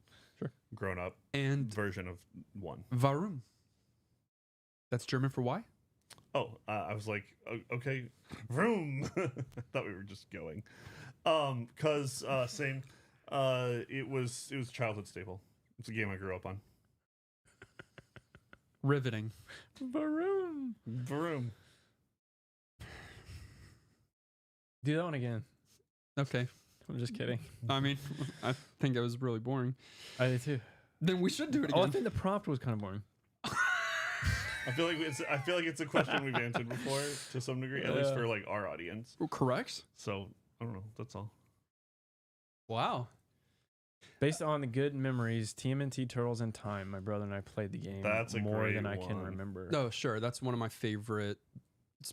grown up And version of one. Warum? That's German for why? Oh, I was like, okay, vroom. I thought we were just going. Cause same. It was a childhood staple. It's a game I grew up on. Riveting. Baroom. Vroom. Do that one again. Okay. I'm just kidding. I mean, I think it was really boring. I did too. Then we should do it Oh, I again. think the prompt was kind of boring. I feel like it's a question we've answered before to some degree, at least for like our audience. Correct. So I don't know. That's all. Wow. Based on the good memories, TMNT Turtles in Time, my brother and I played the game That's a more great than I can one. remember. Oh, sure. That's one of my favorite. It's,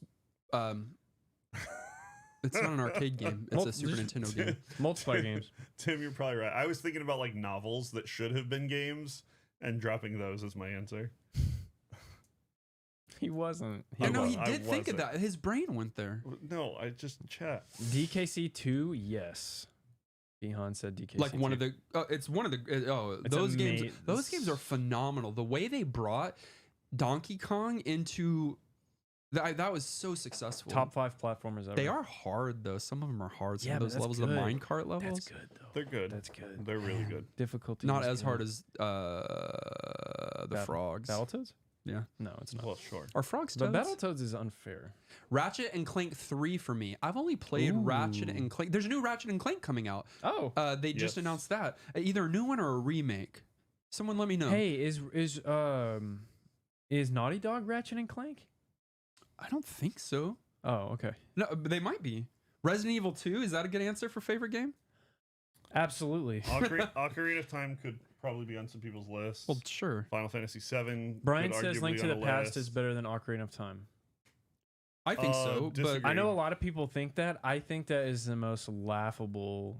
it's not an arcade game. It's a Super Nintendo game. Multiplayer games. Tim, you're probably right. I was thinking about like novels that should have been games and dropping those as my answer. He wasn't. I know he I did think of wasn't. that. His brain went there. No, I just chat. DKC 2, yes. Bihan said DKC Like one 2. of the. It's one of the. It's Those games. ama- Those games are phenomenal. The way they brought Donkey Kong into. That was so successful. Top 5 platformers ever. They are hard though. Some of them are hard. Some Yeah, of but those that's levels, the good. minecart levels, That's good, though. They're good. That's good. They're really good. Difficulty. not is as good. hard as the frogs. Battletoads? Yeah. No, it's not. Well, sure. Are frogs But toads? Battletoads is unfair. Ratchet and Clank 3 for me. I've only played Ratchet and Clank. There's a new Ratchet and Clank coming out. Oh. They just Yes. announced that. Either a new one or a remake. Someone let me know. Hey, is Naughty Dog Ratchet and Clank? I don't think so. Oh, okay. No, but they might be. Resident Evil 2, is that a good answer for favorite game? Absolutely. Ocarina of Time could probably be on some people's lists. Well, sure. Final Fantasy VII. Brian could says arguably Link to on the a Past list. is better than Ocarina of Time. I think so, but disagree. I know a lot of people think that. I think that is the most laughable.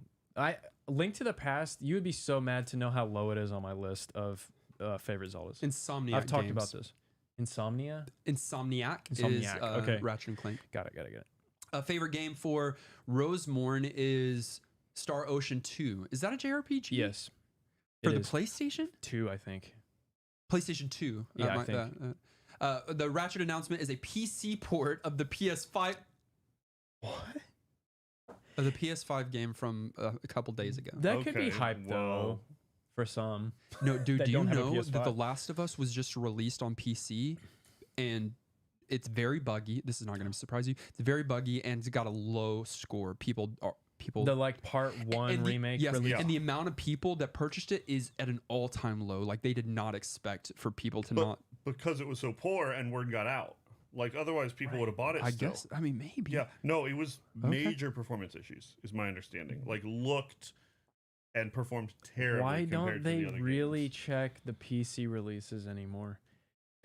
Link to the Past, you would be so mad to know how low it is on my list of favorite Zeldas. Insomniac I've talked games. about this. Insomniac? Insomniac is okay. Ratchet and Clank. Got it. A favorite game for Rosemorn is Star Ocean 2. Is that a JRPG? Yes. For It the is. PlayStation? 2, I think. PlayStation 2. Yeah, I think. The Ratchet announcement is a PC port of the PS5. What? Of the PS5 game from a couple days ago. That could be Okay, hype, though, whoa. for some. No, dude, that do you don't have a know that PS5. The Last of Us was just released on PC and it's very buggy. This is not going to surprise you. It's very buggy and it's got a low score. People The like part 1 and the- remake yes, release. and the amount of people that purchased it is at an all-time low. Like they did not expect for people to But not. because it was so poor and word got out. Like otherwise people would have bought it I still. guess. I mean, maybe. Yeah. No, it was Okay. major performance issues, is my understanding. Like looked and performed terribly. Why compared don't to they the other really games. check the PC releases anymore?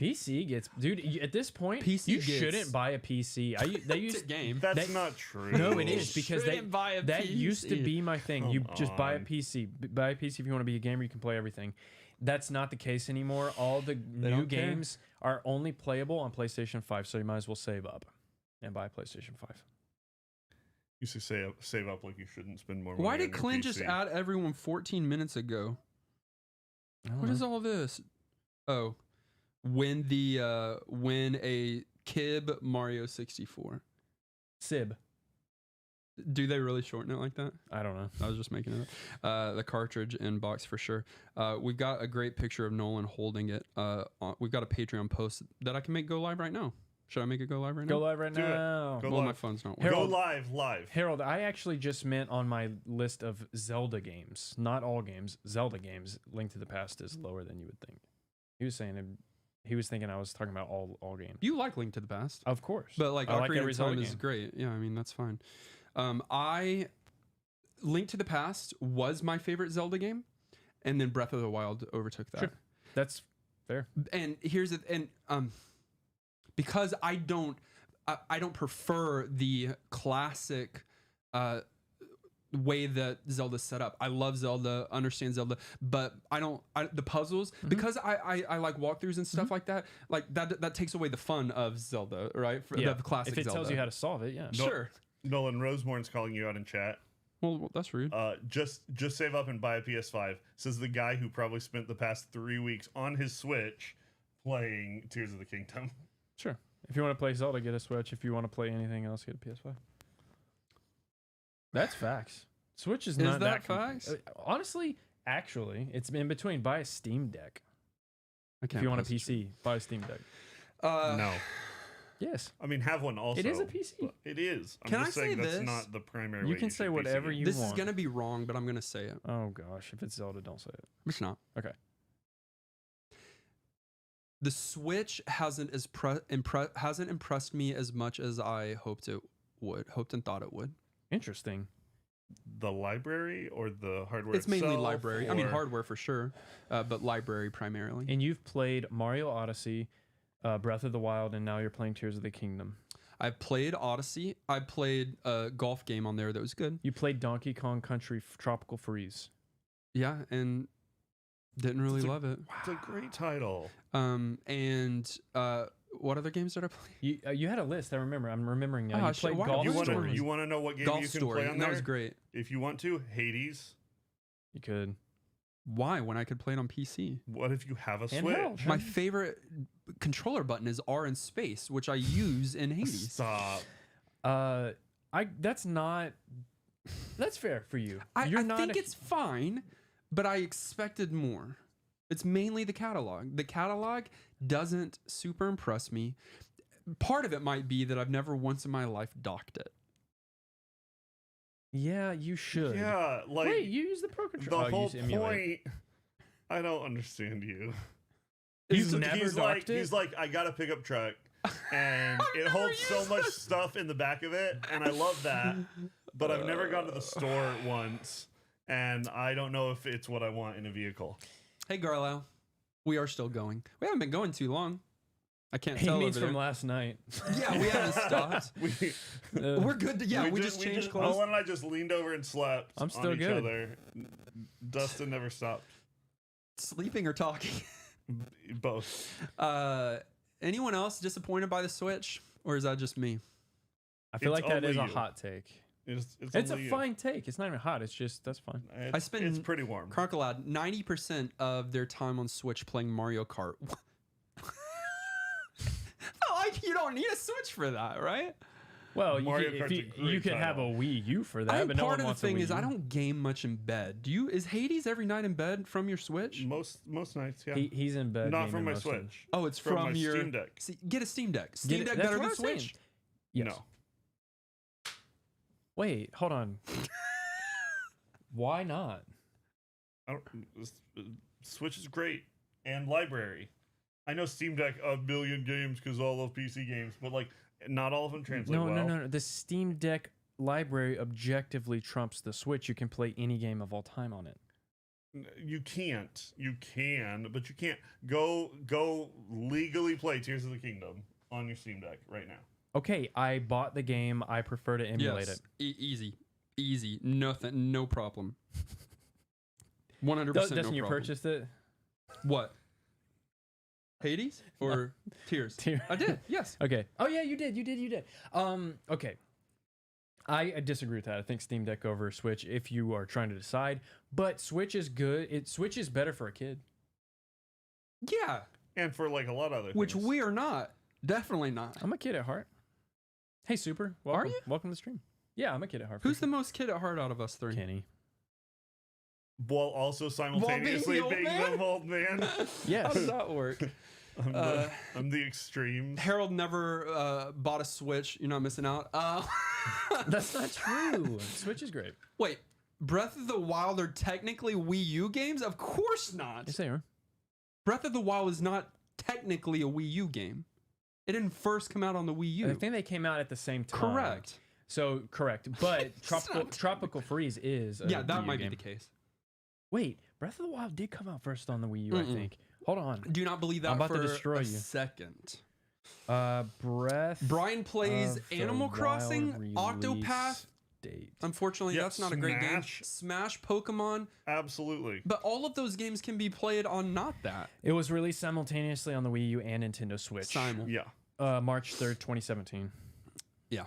PC gets, dude. At this point, PC you gets- shouldn't buy a PC. They It's a used game. That's that- not true. no, it is because Shouldn't buy a that used to PC. be my thing. You Come just buy a on. PC. Buy a PC if you want to be a gamer. You can play everything. That's not the case anymore. All the new don't care. games are only playable on PlayStation 5. So you might as well save up and buy a PlayStation 5. You should save up like you shouldn't spend more money. Why on did your Clint just PC. add everyone 14 minutes ago? I don't What know. is all this? Oh, when a Kib Mario 64. Sib? Do they really shorten it like that? I don't know. I was just making it up. The cartridge inbox for sure. We've got a great picture of Nolan holding it. We've got a Patreon post that I can make go live right now. Should I make it go live right Go now? live right Do it. now. Go Well, my live. phone's not Go working. Harold. live. Harold, I actually just meant on my list of Zelda games, not all games, Zelda games. Link to the Past is lower than you would think. He was saying he was thinking I was talking about all games. You like Link to the Past, Of course, but like I like Ocarina every of Zelda Time is game. great. Yeah, I mean that's fine. Link to the Past was my favorite Zelda game, and then Breath of the Wild overtook that. Sure. That's fair. And here's it, and because I don't prefer the classic way that Zelda's set up. I love Zelda, understand Zelda, but the puzzles, because I like walkthroughs and stuff like that. Like that takes away the fun of Zelda, right? For the classic If it Zelda. tells you how to solve it, yeah. No- Sure. Nolan Rosemorn's calling you out in chat. Well, that's rude. Just save up and buy a PS5. Says the guy who probably spent the past 3 weeks on his Switch playing Tears of the Kingdom. Sure. If you want to play Zelda, get a Switch. If you want to play anything else, get a PS5. That's facts. Switch is not that facts? Honestly, actually, it's in between. Buy a Steam Deck. I can't If you want a post PC, buy a Steam Deck. No. Yes. I mean, have one also. It is a PC. but It is. I'm Can just I saying say that's this? not the primary You way can say should PC whatever it. you This want. is gonna be wrong, but I'm gonna say it. Oh gosh, if it's Zelda, don't say it. It's not. Okay. The Switch hasn't impressed me as much as I hoped and thought it would. Interesting. The library or the hardware It's mainly itself, library. I mean, or- hardware for sure, but library primarily. And you've played Mario Odyssey, Breath of the Wild, and now you're playing Tears of the Kingdom. I played Odyssey. I played a golf game on there that was good. You played Donkey Kong Country Tropical Freeze. Yeah, and didn't really It's a- love it. It's a great title. And what other games did I play? You had a list. I remember. I'm remembering now. Oh, You shit, played why- Golf You Golf want to Story. you want to know what game Golf you can Story. play on and there? that was great. If you want to, Hades. You could. Why? When I could play it on PC. What if you have a Handheld. Switch? My favorite controller button is R in space, which I use in Hades. Stop. That's not. That's fair for you. I You're I not think a- it's fine, but I expected more. It's mainly the catalog. The catalog doesn't super impress me. Part of it might be that I've never once in my life docked it. Yeah, you should. Yeah, like Wait, you use the Pro the Controller. whole point. I don't understand you. You've never docked it? He's like, I got a pickup truck, and it holds so much stuff in the back of it, and I love that. But I've never gone to the store once, and I don't know if it's what I want in a vehicle. Hey, Garlow, we are still going. We haven't been going too long. I can't He tell. means over from there. last night. Yeah, we haven't stopped. We're good. We just changed clothes. Owen and I just leaned over and slept. I'm still on each good. other. Dustin never stopped. Sleeping or talking? Both. Anyone else disappointed by the Switch, or is that just me? I feel It's like that is a only you. hot take. It's It's a only you. fine take. It's not even hot. It's just, that's fine. It's pretty warm. Crocodile, 90% of their time on Switch playing Mario Kart. Like you don't need a Switch for that, right? Well, Mario you, Kart's a you great could have a title. Wii U for I that, think but no part one of the wants a thing Wii is U. I don't game much in bed. Is Hades every night in bed from your Switch? Most nights, yeah. He's in bed. Not gaming from my most of it. Switch. Oh, it's From my your Steam Deck. See, get a Steam Deck. Steam Get it- Deck that's better what than I'm saying. Switch. Yes. No. Wait, hold on. Why not? I don't, Switch is great, and library. I know Steam Deck a billion games because all of PC games, but like not all of them translate No, well. no. The Steam Deck library objectively trumps the Switch. You can play any game of all time on it. You can't. You can, but you can't go legally play Tears of the Kingdom on your Steam Deck right now. Okay, I bought the game. I prefer to emulate Yes. it. Easy. Nothing. No problem. 100%. Dustin, no you problem. purchased it? What? Hades or Tears? I did. Yes. Okay. Oh yeah, you did. Okay. I disagree with that. I think Steam Deck over Switch if you are trying to decide. But Switch is good. Switch is better for a kid. Yeah. And for like a lot of other Which things. we are not. Definitely not. I'm a kid at heart. Hey, Super. Welcome. you? Welcome to the stream. Yeah, I'm a kid at heart. Who's the most kid at heart out of us three? Kenny? While also simultaneously old being man? the old man. How Yes. does that work? I'm the extremes. Harold never bought a Switch. You're not missing out. That's not true. Switch is great. Wait, Breath of the Wild are technically Wii U games? Of course not. Yes, they are. Breath of the Wild is not technically a Wii U game. It didn't first come out on the Wii U. I think they came out at the same time. Correct. So correct, but not- Tropical Freeze is a Yeah, that Wii U might game. be the case. Wait, Breath of the Wild did come out first on the Wii U, I think. Hold on. Do not believe that I'm about for to destroy a you. second. Breath. Brian plays of the Animal Crossing, Wild Octopath. release date. Unfortunately, Yep, that's not a great game. Smash. Smash, Pokemon, Absolutely. but all of those games can be played on not that. It was released simultaneously on the Wii U and Nintendo Switch. Simul. Yeah. March 3rd, 2017. Yeah.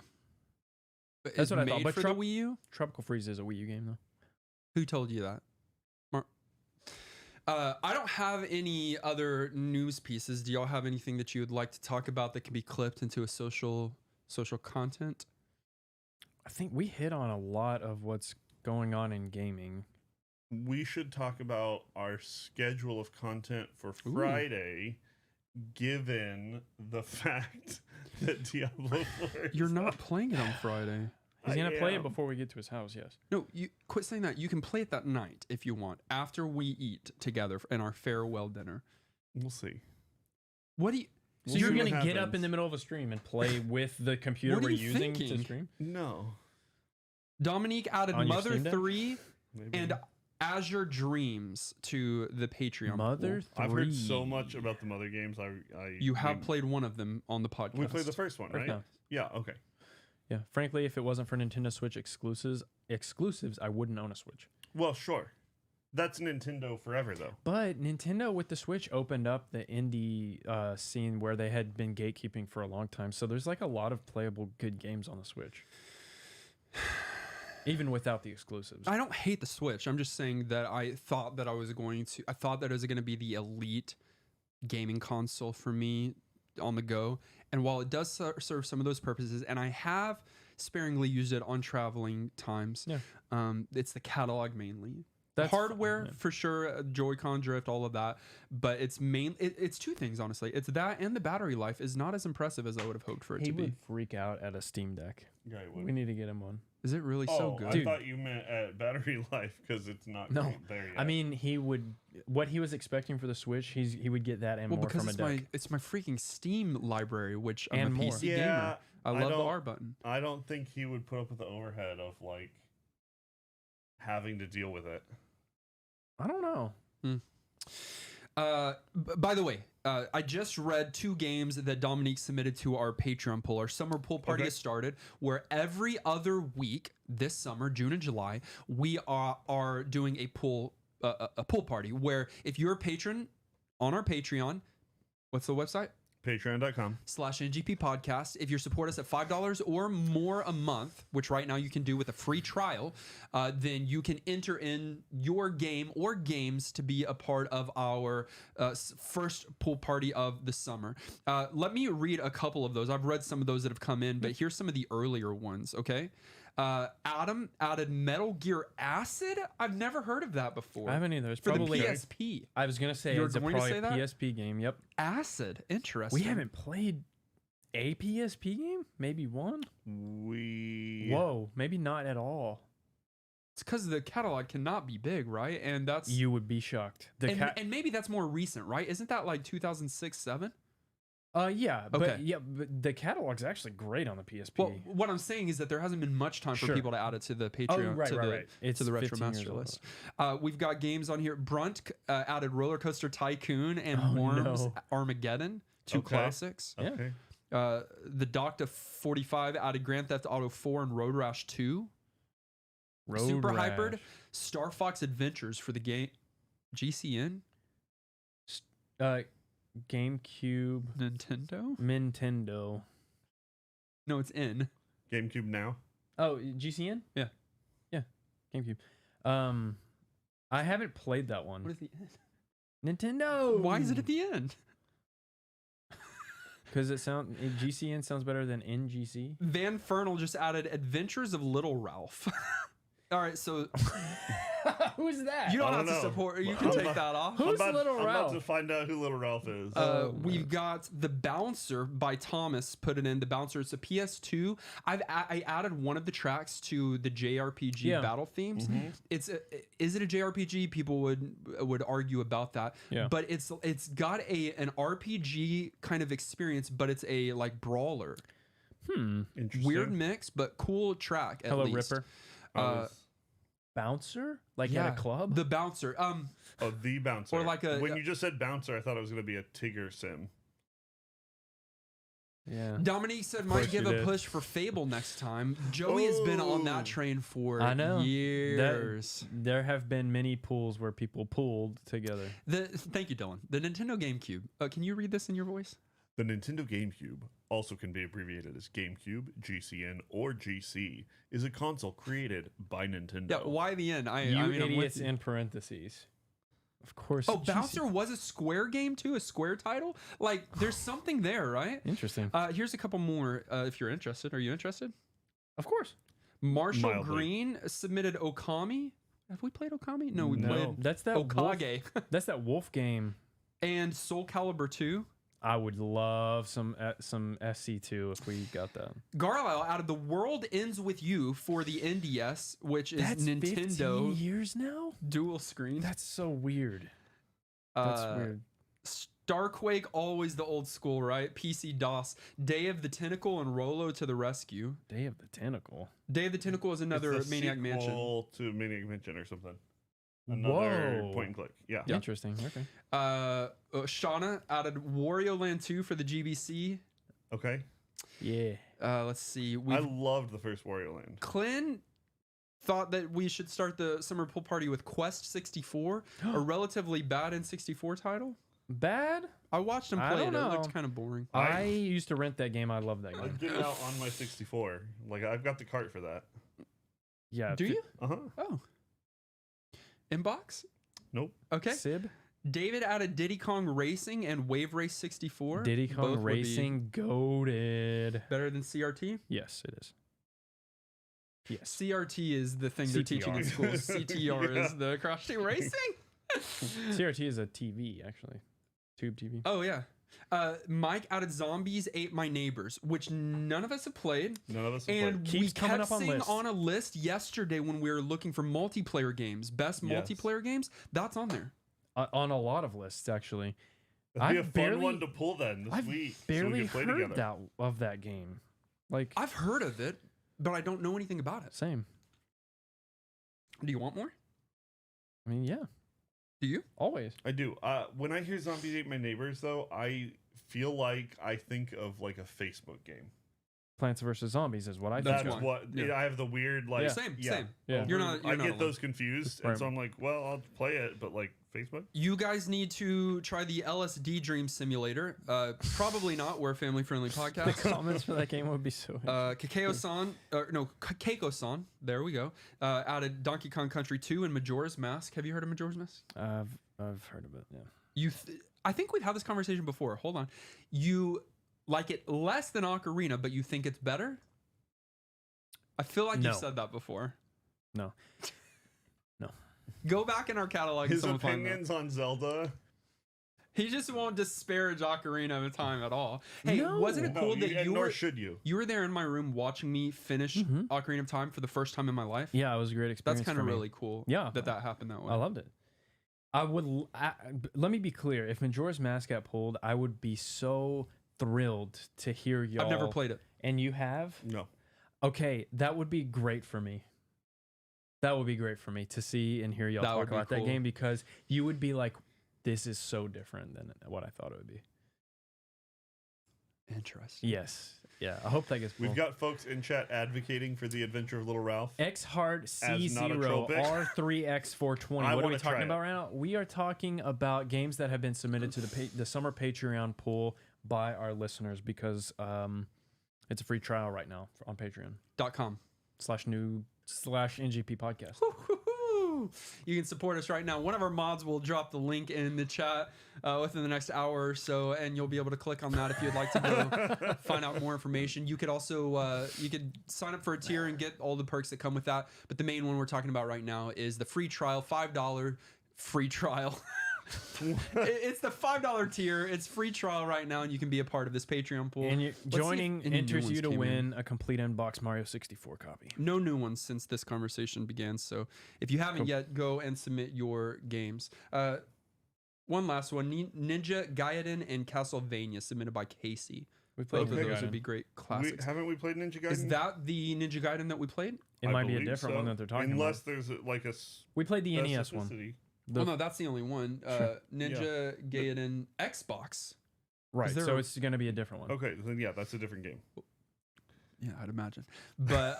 That's what I thought, Made but for the Wii U? Tropical Freeze is a Wii U game, though. Who told you that? I don't have any other news pieces. Do y'all have anything that you would like to talk about that can be clipped into a social content? I think we hit on a lot of what's going on in gaming. We should talk about our schedule of content for Friday, given the fact that Diablo 4 You're not playing it on Friday. He's going to play it am. before we get to his house, yes. No, you quit saying that. You can play it that night if you want, after we eat together in our farewell dinner. We'll see. What do you? So We'll you're see going what to get up happens. in the middle of a stream and play with the computer What are we're you using to thinking? stream? No. Dominique added On your Mother Steam Deck? 3 Maybe. and Azure Dreams to the Patreon. Mother pool. 3. I've heard so much about the Mother games. You have played one of them on the podcast. We played the first one, right? No. Yeah. Okay. Yeah, frankly, if it wasn't for Nintendo Switch exclusives, I wouldn't own a Switch. Well, sure. That's Nintendo forever, though. But Nintendo with the Switch opened up the indie scene where they had been gatekeeping for a long time. So there's like a lot of playable good games on the Switch. Even without the exclusives. I don't hate the Switch. I'm just saying that I thought that it was going to be the elite gaming console for me on the go. And while it does serve some of those purposes, and I have sparingly used it on traveling times, Yeah. it's the catalog mainly. That's hardware fine, for sure, Joy-Con drift, all of that. But it's it's two things, honestly. It's that, and the battery life is not as impressive as I would have hoped for it He to be. would freak out at a Steam Deck. Yeah, he would. We need to get him one. Is it really so good? I thought you meant at battery life because it's not there yet. I mean, he would. What he was expecting for the Switch, he would get that and more because from a deck. it's my freaking Steam library, which I'm And a more. PC gamer. I love the don't- R button. I don't think he would put up with the overhead of like having to deal with it. I don't know. By the way, I just read 2 games that Dominique submitted to our Patreon poll. Our summer pool party has started, where every other week this summer, June and July, we are doing a pool party where if you're a patron on our Patreon, what's the website? Patreon.com/NGP podcast. If you support us at $5 or more a month, which right now you can do with a free trial, then you can enter in your game or games to be a part of our first pool party of the summer. Let me read a couple of those. I've read some of those that have come in, but here's some of the earlier ones, okay? Adam added Metal Gear Acid. I've never heard of that before. I haven't either. It's For probably the PSP. I was gonna say You were it's going to probably say a that? PSP game. Yep. Acid. Interesting. We haven't played a PSP game. Maybe one. Whoa. Maybe not at all. It's because the catalog cannot be big, right? And that's You would be shocked. and maybe that's more recent, right? Isn't that like 2006, 7? Yeah. Okay. But the catalog's actually great on the PSP. Well, what I'm saying is that there hasn't been much time for Sure. people to add it to the Patreon, right. to the Retro 15 years Master old. list. We've got games on here. Brunt added Roller Coaster Tycoon and Oh, Worms no. Armageddon, 2 Okay. classics. Yeah. Okay. The Doctor 45 added Grand Theft Auto 4 and Road Rash 2. Road Super Rash. Hypered Star Fox Adventures for the game GCN GameCube. Nintendo. No, it's in. GameCube now. Oh, GCN? Yeah. GameCube. I haven't played that one. What is the end? Nintendo. Why is it at the end? Because GCN sounds better than NGC. Van Fernal just added Adventures of Little Ralph. All right, so Who's that? you don't I have don't to know. support. You I'm can take about- that off. Who's Little I'm about to Ralph? find out who Little Ralph is. We've got The Bouncer by Thomas. Put it in The Bouncer. It's a PS2. I added one of the tracks to the JRPG battle themes. Is it a JRPG? People would argue about that. Yeah. But it's got an RPG kind of experience, but it's a like brawler. Interesting. Weird mix, but cool track at Hello, least. Ripper. Bouncer? Like Yeah, at a club? The Bouncer. The Bouncer. Or like when you just said Bouncer, I thought it was going to be a Tigger sim. Yeah. Dominique said course might give you a did. push for Fable next time. Joey has been on that train for I know. years. There have been many pools where people pooled together. Thank you, Dylan. The Nintendo GameCube. Can you read this in your voice? The Nintendo GameCube, also can be abbreviated as GameCube, GCN, or GC, is a console created by Nintendo. Yeah, why the end? I You mean, I'm with idiots you. in parentheses. Of course. Oh, GC Bouncer was a Square game too, a Square title. Like, there's something there, right? Interesting. Here's a couple more. If you're interested, are you interested? Of course. Marshall Mildly. Green submitted Okami. Have we played Okami? No, we No, played that's that wolf, Okage that's that wolf game. and Soul Calibur 2. I would love some SC2 if we got that. Garlisle added The World Ends With You for the NDS, which is That's Nintendo 15 years now? dual screen. That's so weird. That's weird. Starquake, always the old school, right? PC DOS. Day of the Tentacle and Rolo to the rescue. Day of the Tentacle. Day of the Tentacle is another It's the Maniac Mansion. sequel to Maniac Mansion or something. Another Whoa. point and click. Yeah. Interesting. Okay. Shauna added Wario Land 2 for the GBC. Okay. Yeah. Let's see. I loved the first Wario Land. Clint thought that we should start the summer pool party with Quest 64, a relatively bad N64 title. Bad? I watched him I play it. don't It know. looked kind of boring. I used to rent that game. I love that game. I'd get it out on my 64. Like, I've got the cart for that. Yeah. Do you? Uh-huh. Oh. Inbox? Nope. Okay. Sib? David added Diddy Kong Racing and Wave Race 64. Diddy Both Kong would be Racing goated. better than CRT. Yes, it is. Yes. CRT is the thing they're teaching in school. CTR is the cross team racing. CRT is a TV, actually. Tube TV. Oh, yeah. Mike added Zombies Ate My Neighbors, which none of us have played. None of us have And played. we kept seeing on a list yesterday when we were looking for multiplayer games, best multiplayer games. That's on there. On a lot of lists, actually. That'd be a fun one to pull then this week. Barely heard of that game. Like, I've heard of it, but I don't know anything about it. Same. Do you want more? I mean, yeah. Do you? Always. I do. When I hear Zombies Ate My Neighbors, though, I feel like I think of like a Facebook game. Plants vs. Zombies is what I think. That's what I have the weird like. Same. Yeah. You're not I get alone. those confused, and so I'm like, well, I'll play it, but like Facebook. You guys need to try the LSD Dream Simulator. Probably not. We're a family-friendly podcast. The comments for that game would be so. Kakeo-san, Keiko-san. There we go. Added Donkey Kong Country 2 and Majora's Mask. Have you heard of Majora's Mask? I've heard of it. Yeah. I think we've had this conversation before. Hold on. You like it less than Ocarina, but you think it's better? I feel like you've said that before. No. Go back in our catalog. His opinions on Zelda. He just won't disparage Ocarina of Time at all. Hey, wasn't it cool that you were? Should you? You were there in my room watching me finish Ocarina of Time for the first time in my life. Yeah, it was a great experience. That's kind of really cool. Yeah, that happened that way. I loved it. Let me be clear. If Majora's Mask got pulled, I would be so thrilled to hear y'all. I've never played it. And you have? No. Okay, that would be great for me. That would be great for me to see and hear y'all talk about that game, because you would be like, this is so different than what I thought it would be. Interesting. Yes. Yeah, I hope that gets pulled. We've got folks in chat advocating for The Adventure of Little Ralph. X-Hard C0 R3X420. What are we talking about right now? We are talking about games that have been submitted to the summer Patreon pool by our listeners, because it's a free trial right now on patreon.com/new/NGP podcast. You can support us right now. One of our mods will drop the link in the chat within the next hour or so, and you'll be able to click on that if you'd like to go find out more information. You could also you could sign up for a tier and get all the perks that come with that. But the main one we're talking about right now is the free trial, $5 free trial. It's the $5 tier. It's free trial right now, and you can be a part of this Patreon pool. And joining enters you to win a complete unboxed Mario 64 copy. No new ones since this conversation began. So if you haven't yet, go and submit your games. One last one: Ninja Gaiden and Castlevania, submitted by Casey. Both of those would be great classics. Haven't we played Ninja Gaiden? Is that the Ninja Gaiden that we played? It might be a different one that they're talking about. Unless there's like a... We played the NES one. Well, no, that's the only one. Ninja Gaiden Xbox. Right, so it's going to be a different one. Okay, then yeah, that's a different game. Yeah, I'd imagine. But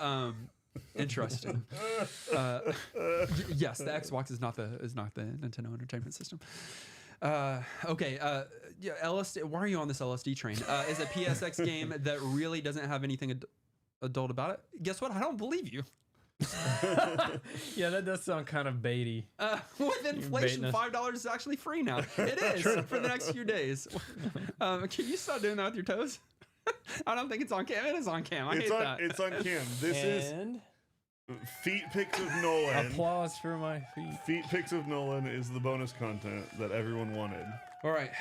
interesting. Yes, the Xbox is not the Nintendo Entertainment System. Okay. Yeah, LSD. Why are you on this LSD train? Is a PSX game that really doesn't have anything adult about it. Guess what? I don't believe you. Yeah, that does sound kind of baity. With inflation, $5 is actually free now. It is for the next few days. Can you stop doing that with your toes? I don't think it's on cam. It is on cam. I hate that. It's on cam. This is feet pics of Nolan. Applause for my feet. Feet pics of Nolan is the bonus content that everyone wanted. All right.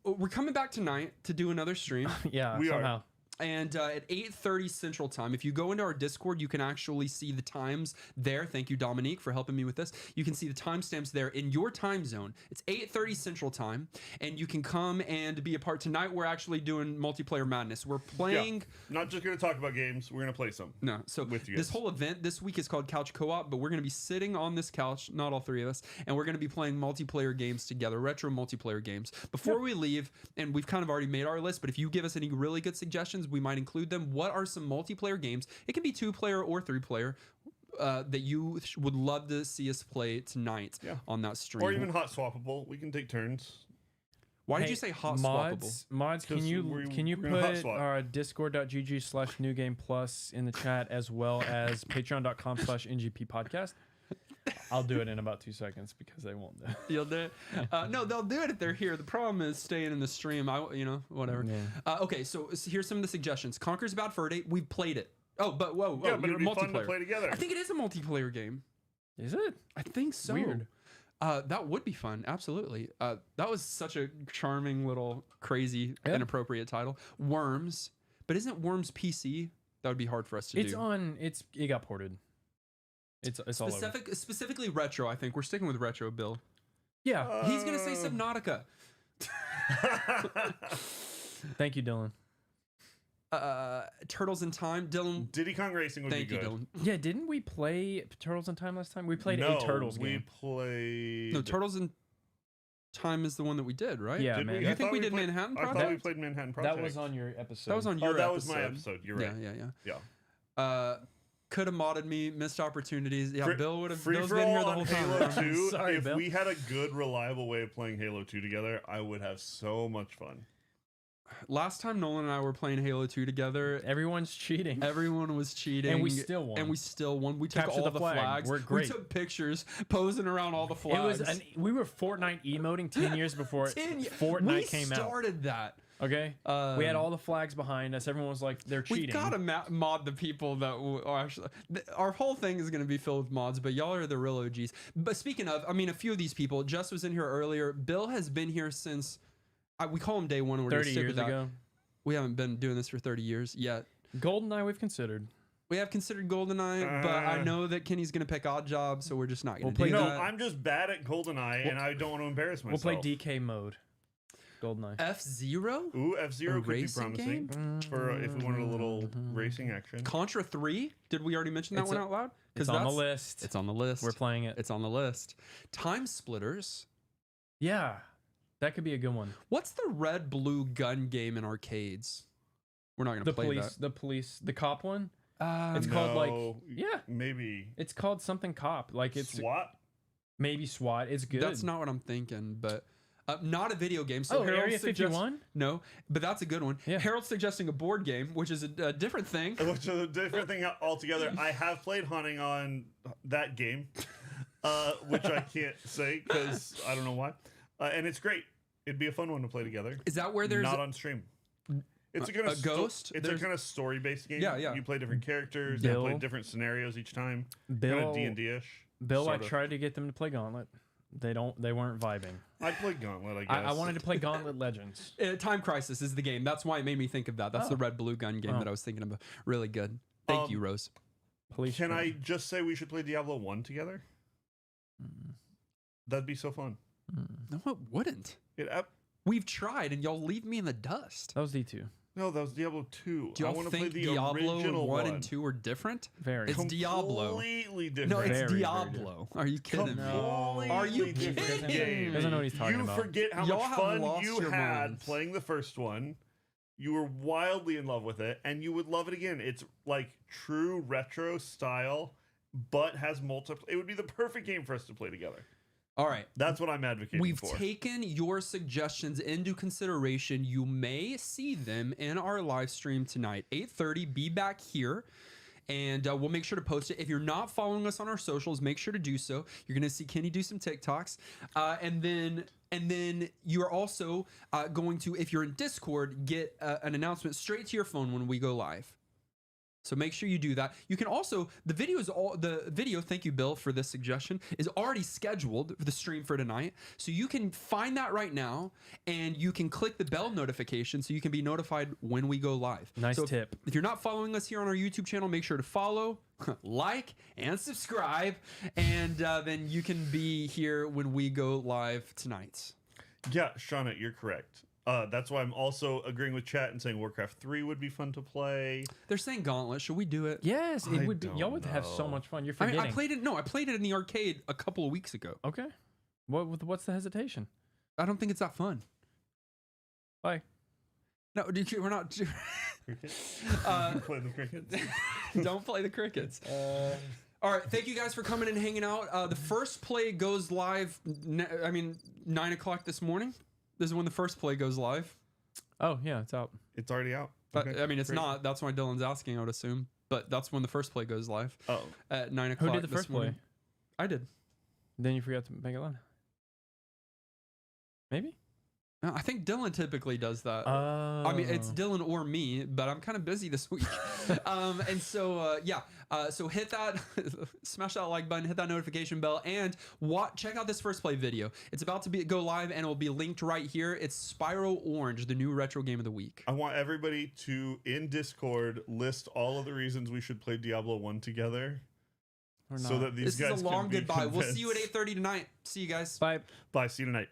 We're coming back tonight to do another stream. Yeah, we somehow. are. And at 8:30 Central Time, if you go into our Discord, you can actually see the times there. Thank you, Dominique, for helping me with this. You can see the timestamps there in your time zone. It's 8:30 Central Time, and you can come and be a part. Tonight, we're actually doing multiplayer madness. We're playing... Yeah, not just going to talk about games. We're going to play some. No, so with you this whole event this week is called Couch Co-op, but we're going to be sitting on this couch, not all three of us, and we're going to be playing multiplayer games together, retro multiplayer games. Before we leave, and we've kind of already made our list, but if you give us any really good suggestions, we might include them. What are some multiplayer games? It can be 2-player or 3-player that you would love to see us play tonight on that stream. Or even hot swappable. We can take turns. Why did you say hot swappable? Mods, can you put our discord.gg/newgameplus in the chat, as well as patreon.com/ngp podcast? I'll do it in about 2 seconds because they won't do it. You'll do it? No, they'll do it if they're here. The problem is staying in the stream. Whatever. Yeah. Okay, so here's some of the suggestions. Conker's Bad Fur Day. We've played it. Oh, but whoa, Yeah, but you're it'd be fun to multiplayer. play together. I think it is a multiplayer game. Is it? I think so. Weird. That would be fun. Absolutely. That was such a charming little crazy inappropriate title. Worms. But isn't Worms PC? That would be hard for us to do. It got ported. It's all over. Specifically retro, I think. We're sticking with retro, Bill. Yeah. He's going to say Subnautica. Thank you, Dylan. Turtles in Time. Dylan. Diddy Kong Racing would be good. Thank you, Dylan. Yeah, didn't we play Turtles in Time last time? We played No, a Turtles we game. played... No, Turtles in Time is the one that we did, right? Yeah, Did man. we? You I think thought we did played- Manhattan I Project? thought we played Manhattan Project. That was on your episode. That was on your that episode. was my episode. You're right. Yeah. Could have modded me, missed opportunities. Yeah, Bill would have. Free Bill's for been here all the on whole Halo time. 2. Sorry, if Bill. we had a good, reliable way of playing Halo 2 together, I would have so much fun. Last time Nolan and I were playing Halo 2 together, Everyone's cheating. everyone was cheating. And we still won. We took Capture all the the flag. flags. We're great. We took pictures posing around all the flags. We were Fortnite emoting 10 years before 10 years. Fortnite came We out. started that. Okay? We had all the flags behind us. Everyone was like, they're cheating. We gotta mod the people that are actually. Our whole thing is gonna be filled with mods, but y'all are the real OGs. But speaking of, I mean, a few of these people. Jess was in here earlier. Bill has been here since. We call him day one. And we're 30 gonna stick years with that. ago. We haven't been doing this for 30 years yet. GoldenEye we've considered. We have considered GoldenEye, but I know that Kenny's gonna pick Odd Job, so we're just not gonna We'll do play that. No, I'm just bad at GoldenEye, and I don't want to embarrass We'll myself. play DK mode. GoldenEye. F-Zero? Ooh, F-Zero could be racing promising for if we wanted a little racing action. Contra 3? Did we already mention that It's one a- out loud? It's on the list. It's on the list. We're playing it. It's on the list. Time Splitters. Yeah. That could be a good one. What's the red blue gun game in arcades? We're not gonna play The cop one. that. It's called like No, yeah. maybe It's called something cop. Like it's SWAT. maybe SWAT. It's good. That's not what I'm thinking, but not a video game. So Oh, Harold Area 51? No, but that's a good one. Yeah. Harold's suggesting a board game, which is a different thing. Which is a different thing altogether. I have played hunting on that game, which I can't say because I don't know why. And it's great. It'd be a fun one to play together. Is that where there's Not on stream. It's a kind of ghost? It's a kind of story-based game. Yeah, yeah. You play different characters. Bill. You play different scenarios each time. Bill. Kind of D&D-ish. Bill, I sort of. tried to get them to play Gauntlet. They weren't vibing. I played Gauntlet, I guess. I wanted to play Gauntlet Legends. Time Crisis is the game. That's why it made me think of that. That's the red blue gun game that I was thinking of. Really good. Thank you, Rose. Police. Can I just say we should play Diablo 1 together? That'd be so fun. No, it wouldn't. We've tried, and y'all leave me in the dust. That was D2. No, that was Diablo 2. Do I y'all want to play think the Diablo original 1 and 2 are different? Very. It's Diablo. Completely different. No, it's Very, very Diablo. Are you kidding me? Completely Are you different kidding? game. Doesn't know what he's talking You about. forget how Y'all much have fun lost you your had minds. playing the first one. You were wildly in love with it, and you would love it again. It's like true retro style, but has multiple. It would be the perfect game for us to play together. All right. That's what I'm advocating We've for. taken your suggestions into consideration. You may see them in our live stream tonight, 8:30. Be back here, and we'll make sure to post it. If you're not following us on our socials, make sure to do so. You're gonna see Kenny do some TikToks, and then you are also going to, if you're in Discord, get an announcement straight to your phone when we go live. So make sure you do that. You can also, the video, thank you, Bill, for this suggestion, is already scheduled for the stream for tonight. So you can find that right now, and you can click the bell notification so you can be notified when we go live. Nice So tip. If you're not following us here on our YouTube channel, make sure to follow, like, and subscribe, and then you can be here when we go live tonight. Yeah, Shauna, you're correct. That's why I'm also agreeing with chat and saying Warcraft 3 would be fun to play. They're saying Gauntlet. Should we do it? Yes, it I would be. Y'all would don't have so know. much fun. You're I forgetting. played it. No, I played it in the arcade a couple of weeks ago. Okay. What's the hesitation? I don't think it's that fun. Why? No, we're not. Play the crickets. Don't play the crickets. All right, thank you guys for coming and hanging out. The first play goes live. 9 o'clock this morning. This is when the first play goes live. Oh yeah, it's out. It's already out. But, Okay, I mean, it's great. not. That's why Dylan's asking, I would assume. But that's when the first play goes live. Oh. At 9 Who o'clock. did the this first morning. play? I did. Then you forgot to make it loud. Maybe. I think Dylan typically does that. I mean, it's Dylan or me, but I'm kind of busy this week. And so, so hit that, smash that like button, hit that notification bell, and check out this first play video. It's about to go live, and it will be linked right here. It's Spyro Orange, the new retro game of the week. I want everybody to, in Discord, list all of the reasons we should play Diablo 1 together. Or not. So that these guys This is a long can be goodbye. We'll see you at convinced. 8:30 tonight. See you guys. Bye. Bye. See you tonight.